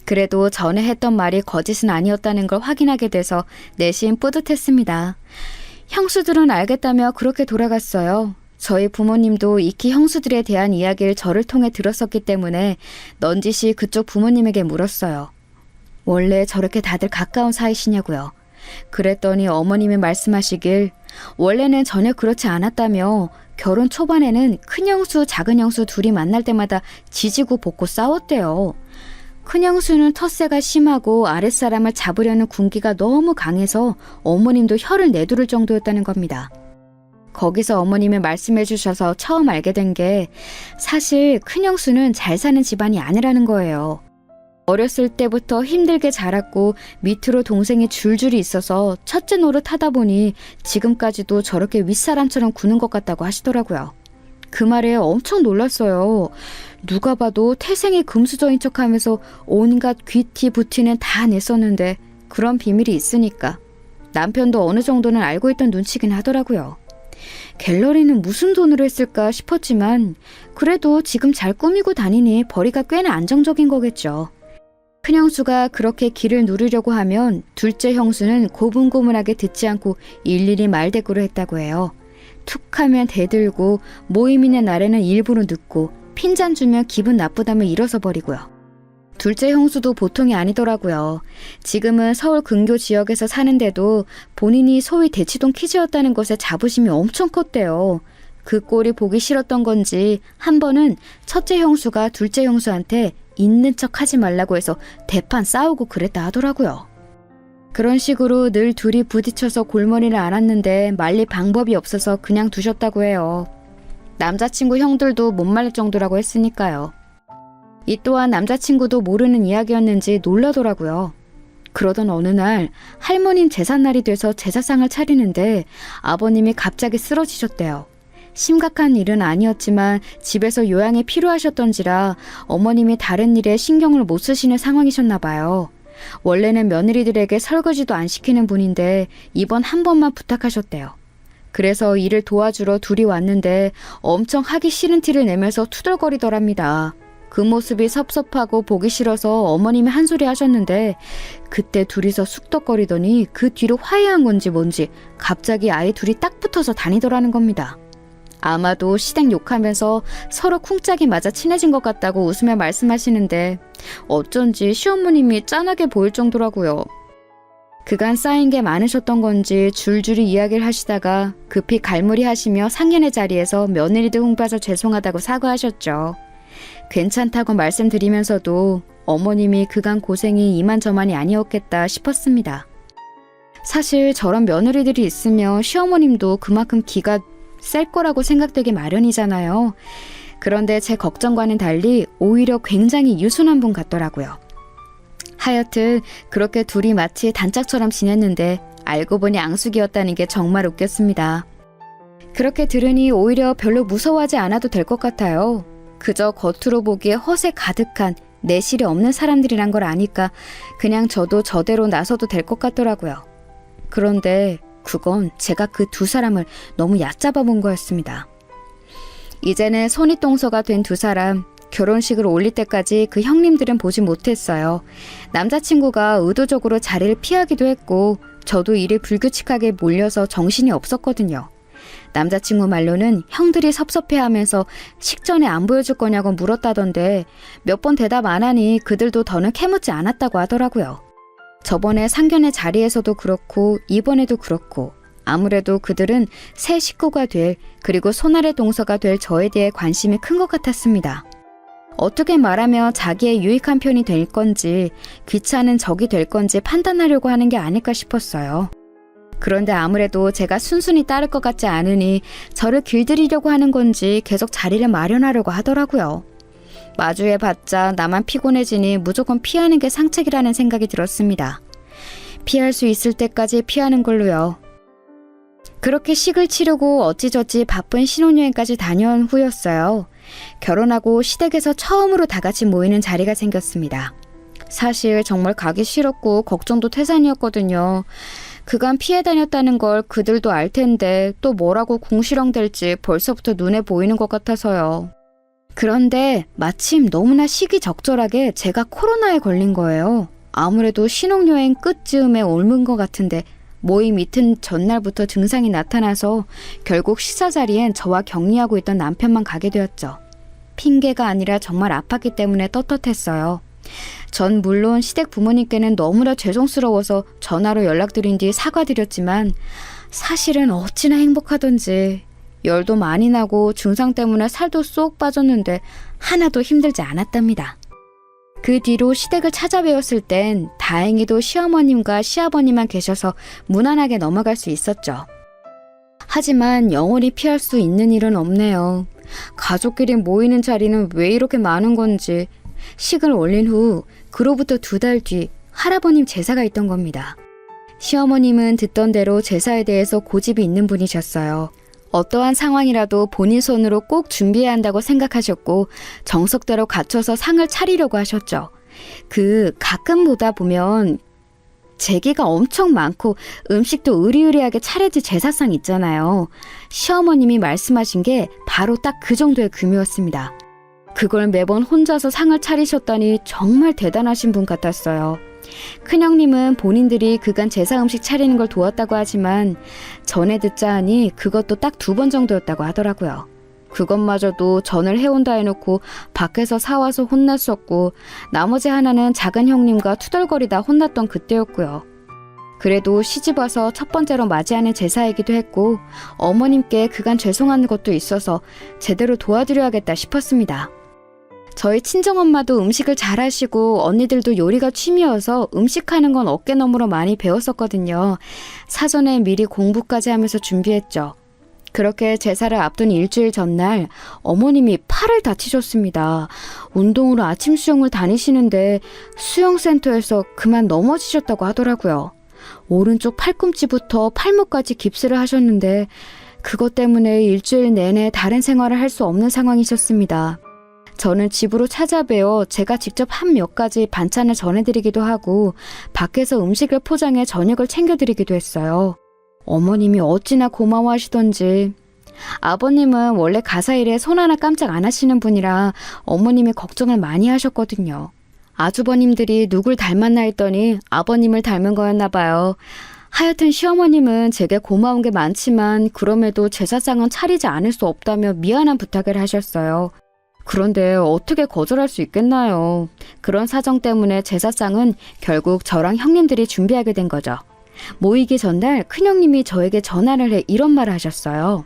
그래도 전에 했던 말이 거짓은 아니었다는 걸 확인하게 돼서 내심 뿌듯했습니다. 형수들은 알겠다며 그렇게 돌아갔어요. 저희 부모님도 익히 형수들에 대한 이야기를 저를 통해 들었었기 때문에 넌지시 그쪽 부모님에게 물었어요. 원래 저렇게 다들 가까운 사이시냐고요. 그랬더니 어머님이 말씀하시길 원래는 전혀 그렇지 않았다며 결혼 초반에는 큰형수, 작은형수 둘이 만날 때마다 지지고 볶고 싸웠대요. 큰형수는 텃세가 심하고 아랫사람을 잡으려는 군기가 너무 강해서 어머님도 혀를 내두를 정도였다는 겁니다. 거기서 어머님이 말씀해 주셔서 처음 알게 된 게 사실 큰형수는 잘 사는 집안이 아니라는 거예요. 어렸을 때부터 힘들게 자랐고 밑으로 동생이 줄줄이 있어서 첫째 노릇 하다 보니 지금까지도 저렇게 윗사람처럼 구는 것 같다고 하시더라고요. 그 말에 엄청 놀랐어요. 누가 봐도 태생이 금수저인 척하면서 온갖 귀티 부티는 다 냈었는데 그런 비밀이 있으니까 남편도 어느 정도는 알고 있던 눈치긴 하더라고요. 갤러리는 무슨 돈으로 했을까 싶었지만 그래도 지금 잘 꾸미고 다니니 벌이가 꽤나 안정적인 거겠죠. 큰형수가 그렇게 길을 누르려고 하면 둘째 형수는 고분고분하게 듣지 않고 일일이 말대꾸를 했다고 해요. 툭하면 대들고 모임 있는 날에는 일부러 늦고 핀잔 주면 기분 나쁘다며 일어서 버리고요. 둘째 형수도 보통이 아니더라고요. 지금은 서울 근교 지역에서 사는데도 본인이 소위 대치동 키즈였다는 것에 자부심이 엄청 컸대요. 그 꼴이 보기 싫었던 건지 한 번은 첫째 형수가 둘째 형수한테 있는 척 하지 말라고 해서 대판 싸우고 그랬다 하더라고요. 그런 식으로 늘 둘이 부딪혀서 골머리를 앓았는데 말릴 방법이 없어서 그냥 두셨다고 해요. 남자친구 형들도 못 말릴 정도라고 했으니까요. 이 또한 남자친구도 모르는 이야기였는지 놀라더라고요. 그러던 어느 날 할머님 제삿날이 돼서 제사상을 차리는데 아버님이 갑자기 쓰러지셨대요. 심각한 일은 아니었지만 집에서 요양이 필요하셨던지라 어머님이 다른 일에 신경을 못 쓰시는 상황이셨나 봐요. 원래는 며느리들에게 설거지도 안 시키는 분인데 이번 한 번만 부탁하셨대요. 그래서 일을 도와주러 둘이 왔는데 엄청 하기 싫은 티를 내면서 투덜거리더랍니다. 그 모습이 섭섭하고 보기 싫어서 어머님이 한 소리 하셨는데 그때 둘이서 쑥덕거리더니 그 뒤로 화해한 건지 뭔지 갑자기 아예 둘이 딱 붙어서 다니더라는 겁니다. 아마도 시댁 욕하면서 서로 쿵짝이 맞아 친해진 것 같다고 웃으며 말씀하시는데 어쩐지 시어머님이 짠하게 보일 정도라고요. 그간 쌓인 게 많으셨던 건지 줄줄이 이야기를 하시다가 급히 갈무리 하시며 상견례 자리에서 며느리들 흉봐서 죄송하다고 사과하셨죠. 괜찮다고 말씀드리면서도 어머님이 그간 고생이 이만저만이 아니었겠다 싶었습니다. 사실 저런 며느리들이 있으면 시어머님도 그만큼 기가 셀 거라고 생각되기 마련이잖아요. 그런데 제 걱정과는 달리 오히려 굉장히 유순한 분 같더라고요. 하여튼 그렇게 둘이 마치 단짝처럼 지냈는데 알고 보니 앙숙이었다는 게 정말 웃겼습니다. 그렇게 들으니 오히려 별로 무서워하지 않아도 될 것 같아요. 그저 겉으로 보기에 허세 가득한 내실이 없는 사람들이란 걸 아니까 그냥 저도 저대로 나서도 될 것 같더라고요. 그런데 그건 제가 그 2사람을 너무 얕잡아 본 거였습니다. 이제는 손윗동서가 된 2사람, 결혼식을 올릴 때까지 그 형님들은 보지 못했어요. 남자친구가 의도적으로 자리를 피하기도 했고 저도 일이 불규칙하게 몰려서 정신이 없었거든요. 남자친구 말로는 형들이 섭섭해하면서 식전에 안 보여줄 거냐고 물었다던데 몇 번 대답 안 하니 그들도 더는 캐묻지 않았다고 하더라고요. 저번에 상견례 자리에서도 그렇고 이번에도 그렇고 아무래도 그들은 새 식구가 될 그리고 손아래 동서가 될 저에 대해 관심이 큰 것 같았습니다. 어떻게 말하면 자기의 유익한 편이 될 건지 귀찮은 적이 될 건지 판단하려고 하는 게 아닐까 싶었어요. 그런데 아무래도 제가 순순히 따를 것 같지 않으니 저를 길들이려고 하는 건지 계속 자리를 마련하려고 하더라고요. 마주해봤자 나만 피곤해지니 무조건 피하는 게 상책이라는 생각이 들었습니다. 피할 수 있을 때까지 피하는 걸로요. 그렇게 식을 치르고 어찌저찌 바쁜 신혼여행까지 다녀온 후였어요. 결혼하고 시댁에서 처음으로 다 같이 모이는 자리가 생겼습니다. 사실 정말 가기 싫었고 걱정도 태산이었거든요. 그간 피해 다녔다는 걸 그들도 알 텐데 또 뭐라고 궁시렁댈지 벌써부터 눈에 보이는 것 같아서요. 그런데 마침 너무나 시기적절하게 제가 코로나에 걸린 거예요. 아무래도 신혼여행 끝즈음에 옮은 것 같은데 모임 이틀 전날부터 증상이 나타나서 결국 식사 자리엔 저와 격리하고 있던 남편만 가게 되었죠. 핑계가 아니라 정말 아팠기 때문에 떳떳했어요. 전 물론 시댁 부모님께는 너무나 죄송스러워서 전화로 연락드린 뒤 사과드렸지만 사실은 어찌나 행복하던지 열도 많이 나고 증상 때문에 살도 쏙 빠졌는데 하나도 힘들지 않았답니다. 그 뒤로 시댁을 찾아뵈었을 땐 다행히도 시어머님과 시아버님만 계셔서 무난하게 넘어갈 수 있었죠. 하지만 영원히 피할 수 있는 일은 없네요. 가족끼리 모이는 자리는 왜 이렇게 많은 건지 식을 올린 후 그로부터 2달 뒤 할아버님 제사가 있던 겁니다. 시어머님은 듣던 대로 제사에 대해서 고집이 있는 분이셨어요. 어떠한 상황이라도 본인 손으로 꼭 준비해야 한다고 생각하셨고 정석대로 갖춰서 상을 차리려고 하셨죠. 가끔 보다 보면 제기가 엄청 많고 음식도 으리으리하게 차려질 제사상 있잖아요. 시어머님이 말씀하신 게 바로 딱 그 정도의 규모였습니다. 그걸 매번 혼자서 상을 차리셨다니 정말 대단하신 분 같았어요. 큰형님은 본인들이 그간 제사 음식 차리는 걸 도왔다고 하지만 전에 듣자 하니 그것도 딱 2번 정도였다고 하더라고요. 그것마저도 전을 해온다 해놓고 밖에서 사와서 혼났었고 나머지 하나는 작은 형님과 투덜거리다 혼났던 그때였고요. 그래도 시집와서 첫 번째로 맞이하는 제사이기도 했고 어머님께 그간 죄송한 것도 있어서 제대로 도와드려야겠다 싶었습니다. 저희 친정엄마도 음식을 잘하시고 언니들도 요리가 취미여서 음식하는 건 어깨너머로 많이 배웠었거든요. 사전에 미리 공부까지 하면서 준비했죠. 그렇게 제사를 앞둔 일주일 전날 어머님이 팔을 다치셨습니다. 운동으로 아침 수영을 다니시는데 수영센터에서 그만 넘어지셨다고 하더라고요. 오른쪽 팔꿈치부터 팔목까지 깁스를 하셨는데 그것 때문에 일주일 내내 다른 생활을 할 수 없는 상황이셨습니다. 저는 집으로 찾아뵈어 제가 직접 한 몇 가지 반찬을 전해드리기도 하고 밖에서 음식을 포장해 저녁을 챙겨드리기도 했어요. 어머님이 어찌나 고마워하시던지. 아버님은 원래 가사일에 손 하나 깜짝 안 하시는 분이라 어머님이 걱정을 많이 하셨거든요. 아주버님들이 누굴 닮았나 했더니 아버님을 닮은 거였나 봐요. 하여튼 시어머님은 제게 고마운 게 많지만 그럼에도 제사상은 차리지 않을 수 없다며 미안한 부탁을 하셨어요. 그런데 어떻게 거절할 수 있겠나요? 그런 사정 때문에 제사상은 결국 저랑 형님들이 준비하게 된 거죠. 모이기 전날 큰형님이 저에게 전화를 해 이런 말을 하셨어요.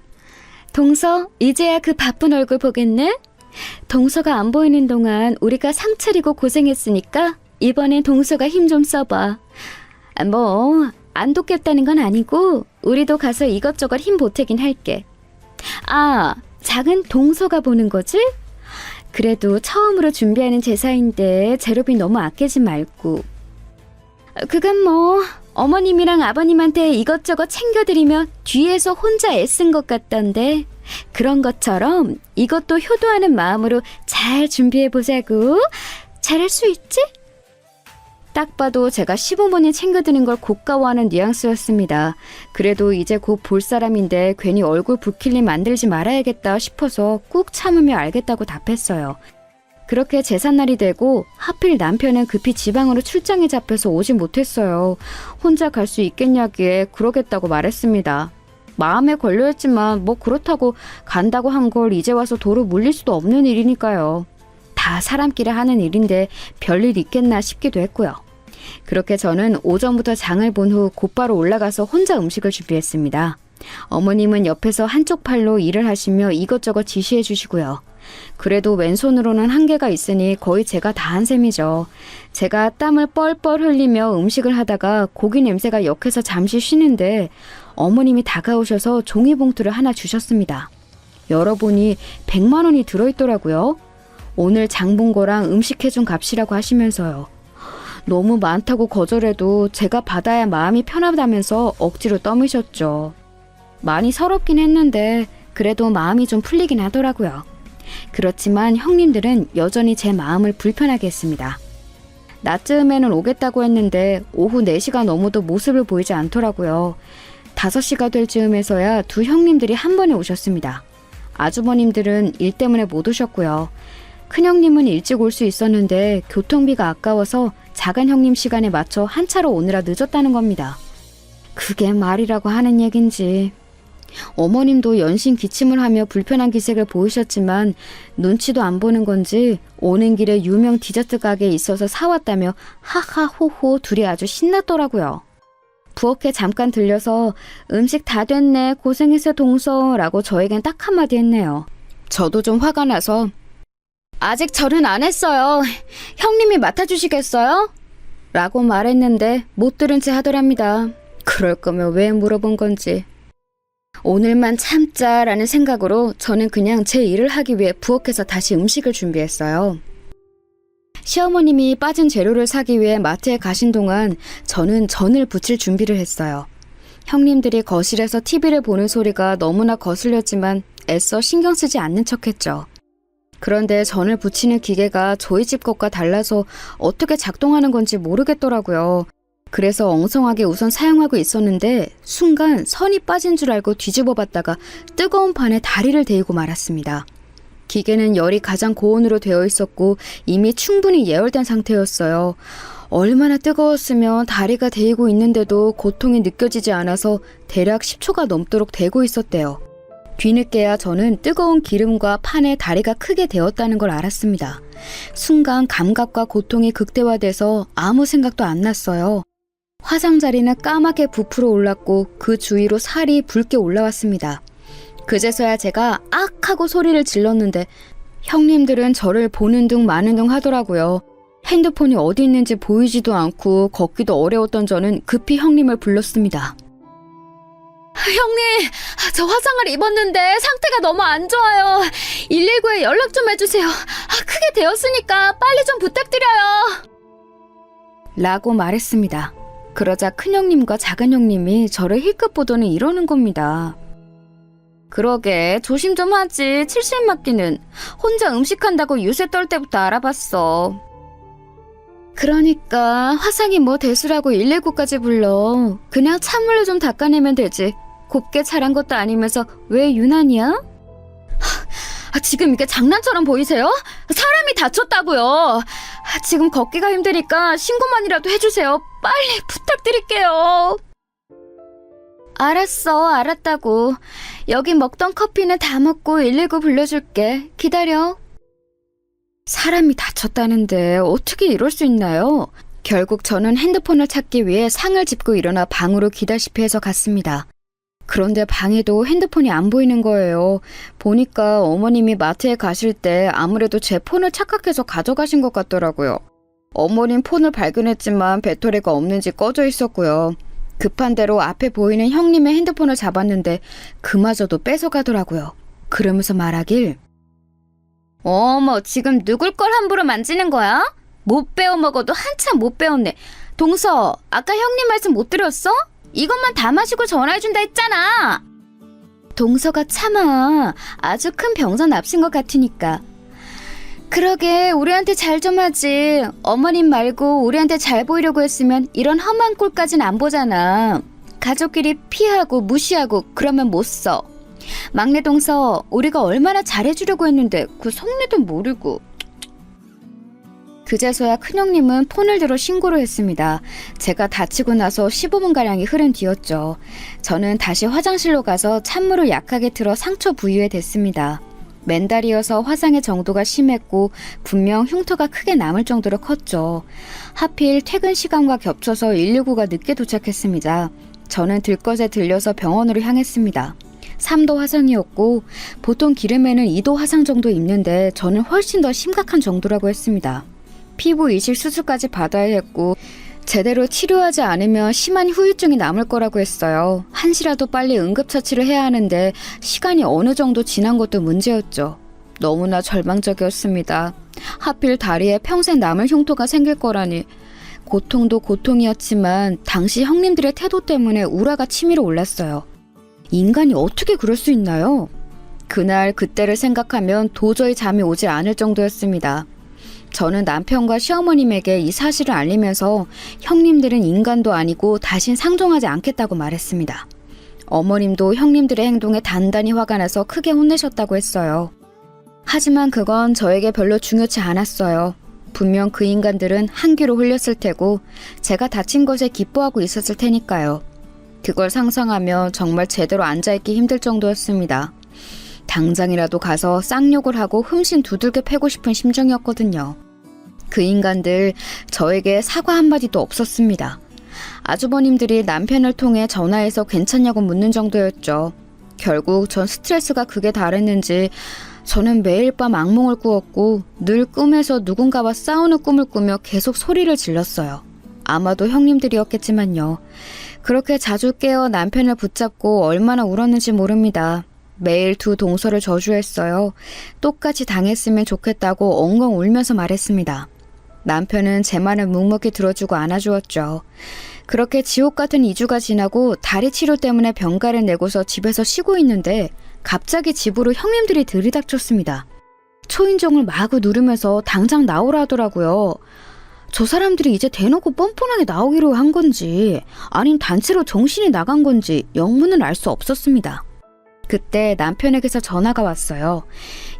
동서, 이제야 그 바쁜 얼굴 보겠네? 동서가 안 보이는 동안 우리가 상 차리고 고생했으니까 이번엔 동서가 힘 좀 써봐. 뭐 안 돕겠다는 건 아니고 우리도 가서 이것저것 힘 보태긴 할게. 아, 작은 동서가 보는 거지? 그래도 처음으로 준비하는 제사인데 재료비 너무 아끼지 말고. 그건 뭐 어머님이랑 아버님한테 이것저것 챙겨드리며 뒤에서 혼자 애쓴 것 같던데 그런 것처럼 이것도 효도하는 마음으로 잘 준비해보자고. 잘할 수 있지? 딱 봐도 제가 시부모님 챙겨드린 걸 고가워하는 뉘앙스였습니다. 그래도 이제 곧 볼 사람인데 괜히 얼굴 붉힐 일 만들지 말아야겠다 싶어서 꾹 참으며 알겠다고 답했어요. 그렇게 제삿날이 되고 하필 남편은 급히 지방으로 출장에 잡혀서 오지 못했어요. 혼자 갈 수 있겠냐기에 그러겠다고 말했습니다. 마음에 걸려있지만 뭐 그렇다고 간다고 한 걸 이제 와서 도로 물릴 수도 없는 일이니까요. 다 사람끼리 하는 일인데 별일 있겠나 싶기도 했고요. 그렇게 저는 오전부터 장을 본 후 곧바로 올라가서 혼자 음식을 준비했습니다. 어머님은 옆에서 한쪽 팔로 일을 하시며 이것저것 지시해 주시고요. 그래도 왼손으로는 한계가 있으니 거의 제가 다 한 셈이죠. 제가 땀을 뻘뻘 흘리며 음식을 하다가 고기 냄새가 역해서 잠시 쉬는데 어머님이 다가오셔서 종이봉투를 하나 주셨습니다. 열어보니 100만 원이 들어있더라고요. 오늘 장 본 거랑 음식 해준 값이라고 하시면서요. 너무 많다고 거절해도 제가 받아야 마음이 편하다면서 억지로 떠미셨죠. 많이 서럽긴 했는데 그래도 마음이 좀 풀리긴 하더라고요. 그렇지만 형님들은 여전히 제 마음을 불편하게 했습니다. 낮쯤에는 오겠다고 했는데 오후 4시가 넘어도 모습을 보이지 않더라고요. 5시가 될 즈음에서야 두 형님들이 한 번에 오셨습니다. 아주버님들은 일 때문에 못 오셨고요. 큰형님은 일찍 올 수 있었는데 교통비가 아까워서 작은 형님 시간에 맞춰 한 차로 오느라 늦었다는 겁니다. 그게 말이라고 하는 얘긴지. 어머님도 연신 기침을 하며 불편한 기색을 보이셨지만 눈치도 안 보는 건지 오는 길에 유명 디저트 가게에 있어서 사왔다며 하하호호 둘이 아주 신났더라고요. 부엌에 잠깐 들려서 음식 다 됐네 고생했어 동서라고 저에겐 딱 한마디 했네요. 저도 좀 화가 나서 아직 절은 안 했어요. 형님이 맡아주시겠어요? 라고 말했는데 못 들은 채 하더랍니다. 그럴 거면 왜 물어본 건지. 오늘만 참자라는 생각으로 저는 그냥 제 일을 하기 위해 부엌에서 다시 음식을 준비했어요. 시어머님이 빠진 재료를 사기 위해 마트에 가신 동안 저는 전을 부칠 준비를 했어요. 형님들이 거실에서 TV를 보는 소리가 너무나 거슬렸지만 애써 신경 쓰지 않는 척했죠. 그런데 전을 부치는 기계가 저희 집 것과 달라서 어떻게 작동하는 건지 모르겠더라고요. 그래서 엉성하게 우선 사용하고 있었는데 순간 선이 빠진 줄 알고 뒤집어 봤다가 뜨거운 판에 다리를 데이고 말았습니다. 기계는 열이 가장 고온으로 되어 있었고 이미 충분히 예열된 상태였어요. 얼마나 뜨거웠으면 다리가 데이고 있는데도 고통이 느껴지지 않아서 대략 10초가 넘도록 데고 있었대요. 뒤늦게야 저는 뜨거운 기름과 판에 다리가 크게 데었다는 걸 알았습니다. 순간 감각과 고통이 극대화돼서 아무 생각도 안 났어요. 화상자리는 까맣게 부풀어 올랐고 그 주위로 살이 붉게 올라왔습니다. 그제서야 제가 악 하고 소리를 질렀는데 형님들은 저를 보는 둥 마는 둥 하더라고요. 핸드폰이 어디 있는지 보이지도 않고 걷기도 어려웠던 저는 급히 형님을 불렀습니다. 형님, 저 화상을 입었는데 상태가 너무 안 좋아요. 119에 연락 좀 해주세요. 크게 되었으니까 빨리 좀 부탁드려요. 라고 말했습니다. 그러자 큰형님과 작은형님이 저를 힐끗 보더니 이러는 겁니다. 그러게 조심 좀 하지. 칠실 맞기는. 혼자 음식한다고 유세 떨 때부터 알아봤어. 그러니까 화상이 뭐 대수라고 119까지 불러. 그냥 찬물로 좀 닦아내면 되지. 곱게 자란 것도 아니면서 왜 유난이야? 지금 이게 장난처럼 보이세요? 사람이 다쳤다고요. 지금 걷기가 힘드니까 신고만이라도 해주세요. 빨리 부탁드릴게요. 알았어, 알았다고. 여기 먹던 커피는 다 먹고 119 불러줄게. 기다려. 사람이 다쳤다는데 어떻게 이럴 수 있나요? 결국 저는 핸드폰을 찾기 위해 상을 짚고 일어나 방으로 기다시피 해서 갔습니다. 그런데 방에도 핸드폰이 안 보이는 거예요. 보니까 어머님이 마트에 가실 때 아무래도 제 폰을 착각해서 가져가신 것 같더라고요. 어머님 폰을 발견했지만 배터리가 없는지 꺼져 있었고요. 급한 대로 앞에 보이는 형님의 핸드폰을 잡았는데 그마저도 뺏어가더라고요. 그러면서 말하길 어머 지금 누굴 걸 함부로 만지는 거야? 못 배워 먹어도 한참 못 배웠네. 동서 아까 형님 말씀 못 들었어? 이것만 다 마시고 전화해준다 했잖아. 동서가 참아. 아주 큰 병선 앞신 것 같으니까. 그러게 우리한테 잘 좀 하지. 어머님 말고 우리한테 잘 보이려고 했으면 이런 험한 꼴까진 안 보잖아. 가족끼리 피하고 무시하고 그러면 못 써. 막내 동서 우리가 얼마나 잘해주려고 했는데 그 속내도 모르고. 그제서야 큰형님은 폰을 들어 신고를 했습니다. 제가 다치고 나서 15분가량이 흐른 뒤였죠. 저는 다시 화장실로 가서 찬물을 약하게 틀어 상처 부위에 댔습니다. 맨달이어서 화상의 정도가 심했고 분명 흉터가 크게 남을 정도로 컸죠. 하필 퇴근 시간과 겹쳐서 119가 늦게 도착했습니다. 저는 들것에 들려서 병원으로 향했습니다. 3도 화상이었고 보통 기름에는 2도 화상 정도 입는데 저는 훨씬 더 심각한 정도라고 했습니다. 피부 이식 수술까지 받아야 했고 제대로 치료하지 않으면 심한 후유증이 남을 거라고 했어요. 한시라도 빨리 응급처치를 해야 하는데 시간이 어느 정도 지난 것도 문제였죠. 너무나 절망적이었습니다. 하필 다리에 평생 남을 흉터가 생길 거라니. 고통도 고통이었지만 당시 형님들의 태도 때문에 우라가 치밀어 올랐어요. 인간이 어떻게 그럴 수 있나요? 그날 그때를 생각하면 도저히 잠이 오지 않을 정도였습니다. 저는 남편과 시어머님에게 이 사실을 알리면서 형님들은 인간도 아니고 다신 상종하지 않겠다고 말했습니다. 어머님도 형님들의 행동에 단단히 화가 나서 크게 혼내셨다고 했어요. 하지만 그건 저에게 별로 중요치 않았어요. 분명 그 인간들은 한귀로 흘렸을 테고 제가 다친 것에 기뻐하고 있었을 테니까요. 그걸 상상하며 정말 제대로 앉아있기 힘들 정도였습니다. 당장이라도 가서 쌍욕을 하고 흠신 두들겨 패고 싶은 심정이었거든요. 그 인간들 저에게 사과 한마디도 없었습니다. 아주버님들이 남편을 통해 전화해서 괜찮냐고 묻는 정도였죠. 결국 전 스트레스가 극에 달했는지 저는 매일 밤 악몽을 꾸었고 늘 꿈에서 누군가와 싸우는 꿈을 꾸며 계속 소리를 질렀어요. 아마도 형님들이었겠지만요. 그렇게 자주 깨어 남편을 붙잡고 얼마나 울었는지 모릅니다. 매일 두 동서를 저주했어요. 똑같이 당했으면 좋겠다고 엉엉 울면서 말했습니다. 남편은 제 말을 묵묵히 들어주고 안아주었죠. 그렇게 지옥 같은 2주가 지나고 다리 치료 때문에 병가를 내고서 집에서 쉬고 있는데 갑자기 집으로 형님들이 들이닥쳤습니다. 초인종을 마구 누르면서 당장 나오라 하더라고요. 저 사람들이 이제 대놓고 뻔뻔하게 나오기로 한 건지 아님 단체로 정신이 나간 건지 영문은 알 수 없었습니다. 그때 남편에게서 전화가 왔어요.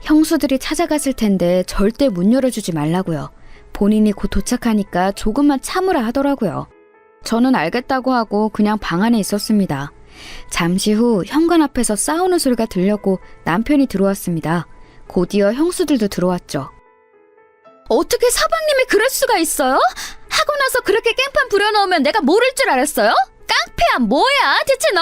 형수들이 찾아갔을 텐데 절대 문 열어주지 말라고요. 본인이 곧 도착하니까 조금만 참으라 하더라고요. 저는 알겠다고 하고 그냥 방 안에 있었습니다. 잠시 후 현관 앞에서 싸우는 소리가 들렸고 남편이 들어왔습니다. 곧이어 형수들도 들어왔죠. 어떻게 사방님이 그럴 수가 있어요? 하고 나서 그렇게 깽판 부려놓으면 내가 모를 줄 알았어요? 깡패야 뭐야 대체 너?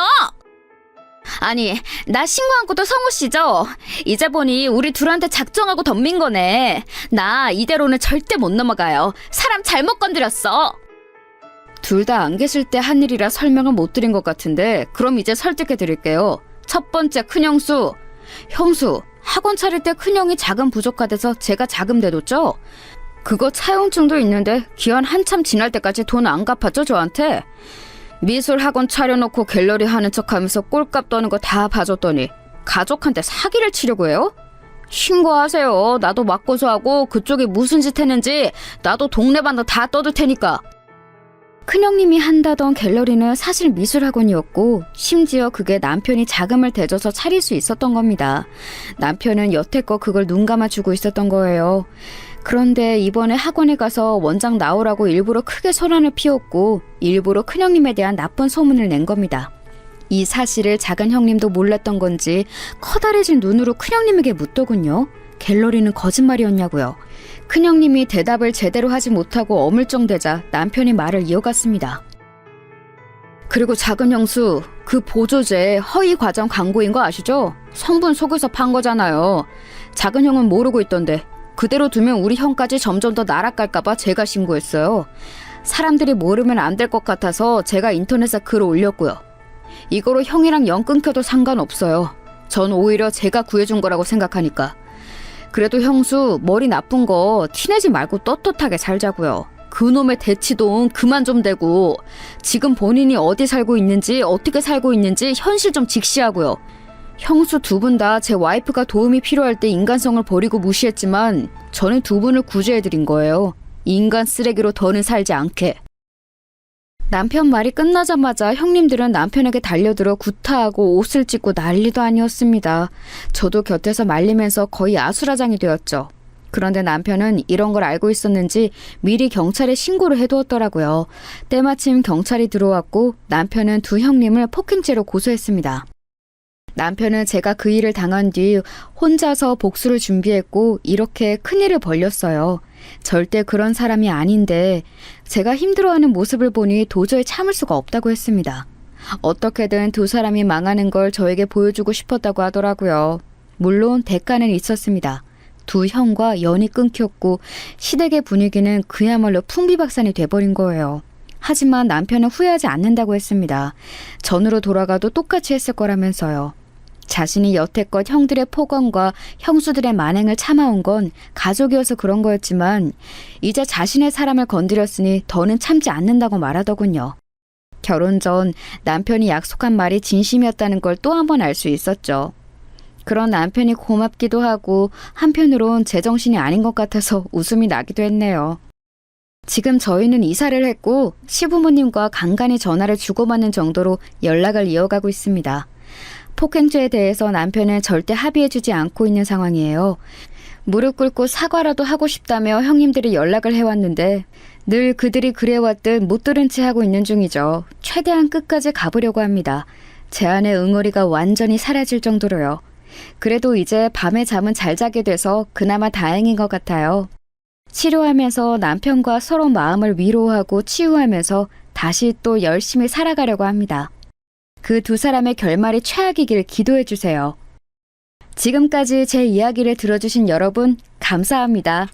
아니 나 신고한 것도 성우 씨죠? 이제 보니 우리 둘한테 작정하고 덤빈 거네. 나 이대로는 절대 못 넘어가요. 사람 잘못 건드렸어. 둘 다 안 계실 때 한 일이라 설명을 못 드린 것 같은데 그럼 이제 설득해 드릴게요. 첫 번째 큰형수. 형수 학원 차릴 때 큰형이 자금 부족하대서 제가 자금 대뒀죠? 그거 차용증도 있는데 기한 한참 지날 때까지 돈 안 갚았죠 저한테? 미술 학원 차려놓고 갤러리 하는 척하면서 꼴값 떠는 거 다 봐줬더니 가족한테 사기를 치려고 해요? 신고하세요. 나도 맞고소하고 그쪽이 무슨 짓 했는지 나도 동네반도 다 떠들 테니까. 큰형님이 한다던 갤러리는 사실 미술학원이었고 심지어 그게 남편이 자금을 대줘서 차릴 수 있었던 겁니다. 남편은 여태껏 그걸 눈 감아주고 있었던 거예요. 그런데 이번에 학원에 가서 원장 나오라고 일부러 크게 소란을 피웠고 일부러 큰형님에 대한 나쁜 소문을 낸 겁니다. 이 사실을 작은 형님도 몰랐던 건지 커다래진 눈으로 큰형님에게 묻더군요. 갤러리는 거짓말이었냐고요. 큰형님이 대답을 제대로 하지 못하고 어물쩡대자 남편이 말을 이어갔습니다. 그리고 작은 형수, 그 보조제 허위 과정 광고인 거 아시죠? 성분 속여서 판 거잖아요. 작은 형은 모르고 있던데 그대로 두면 우리 형까지 점점 더 날아갈까봐 제가 신고했어요. 사람들이 모르면 안 될 것 같아서 제가 인터넷에 글을 올렸고요. 이거로 형이랑 연 끊겨도 상관없어요. 전 오히려 제가 구해준 거라고 생각하니까. 그래도 형수 머리 나쁜 거 티내지 말고 떳떳하게 살자고요. 그놈의 대치동 그만 좀 대고 지금 본인이 어디 살고 있는지 어떻게 살고 있는지 현실 좀 직시하고요. 형수 두 분 다 제 와이프가 도움이 필요할 때 인간성을 버리고 무시했지만 저는 두 분을 구제해드린 거예요. 인간 쓰레기로 더는 살지 않게. 남편 말이 끝나자마자 형님들은 남편에게 달려들어 구타하고 옷을 찢고 난리도 아니었습니다. 저도 곁에서 말리면서 거의 아수라장이 되었죠. 그런데 남편은 이런 걸 알고 있었는지 미리 경찰에 신고를 해두었더라고요. 때마침 경찰이 들어왔고 남편은 두 형님을 폭행죄로 고소했습니다. 남편은 제가 그 일을 당한 뒤 혼자서 복수를 준비했고 이렇게 큰일을 벌렸어요. 절대 그런 사람이 아닌데 제가 힘들어하는 모습을 보니 도저히 참을 수가 없다고 했습니다. 어떻게든 두 사람이 망하는 걸 저에게 보여주고 싶었다고 하더라고요. 물론 대가는 있었습니다. 두 형과 연이 끊겼고 시댁의 분위기는 그야말로 풍비박산이 돼버린 거예요. 하지만 남편은 후회하지 않는다고 했습니다. 전으로 돌아가도 똑같이 했을 거라면서요. 자신이 여태껏 형들의 폭언과 형수들의 만행을 참아온 건 가족이어서 그런 거였지만 이제 자신의 사람을 건드렸으니 더는 참지 않는다고 말하더군요. 결혼 전 남편이 약속한 말이 진심이었다는 걸 또 한 번 알 수 있었죠. 그런 남편이 고맙기도 하고 한편으론 제정신이 아닌 것 같아서 웃음이 나기도 했네요. 지금 저희는 이사를 했고 시부모님과 간간히 전화를 주고받는 정도로 연락을 이어가고 있습니다. 폭행죄에 대해서 남편은 절대 합의해주지 않고 있는 상황이에요. 무릎 꿇고 사과라도 하고 싶다며 형님들이 연락을 해왔는데 늘 그들이 그래왔듯 못 들은 채 하고 있는 중이죠. 최대한 끝까지 가보려고 합니다. 제 안의 응어리가 완전히 사라질 정도로요. 그래도 이제 밤에 잠은 잘 자게 돼서 그나마 다행인 것 같아요. 치료하면서 남편과 서로 마음을 위로하고 치유하면서 다시 또 열심히 살아가려고 합니다. 그 두 사람의 결말이 최악이길 기도해 주세요. 지금까지 제 이야기를 들어주신 여러분, 감사합니다.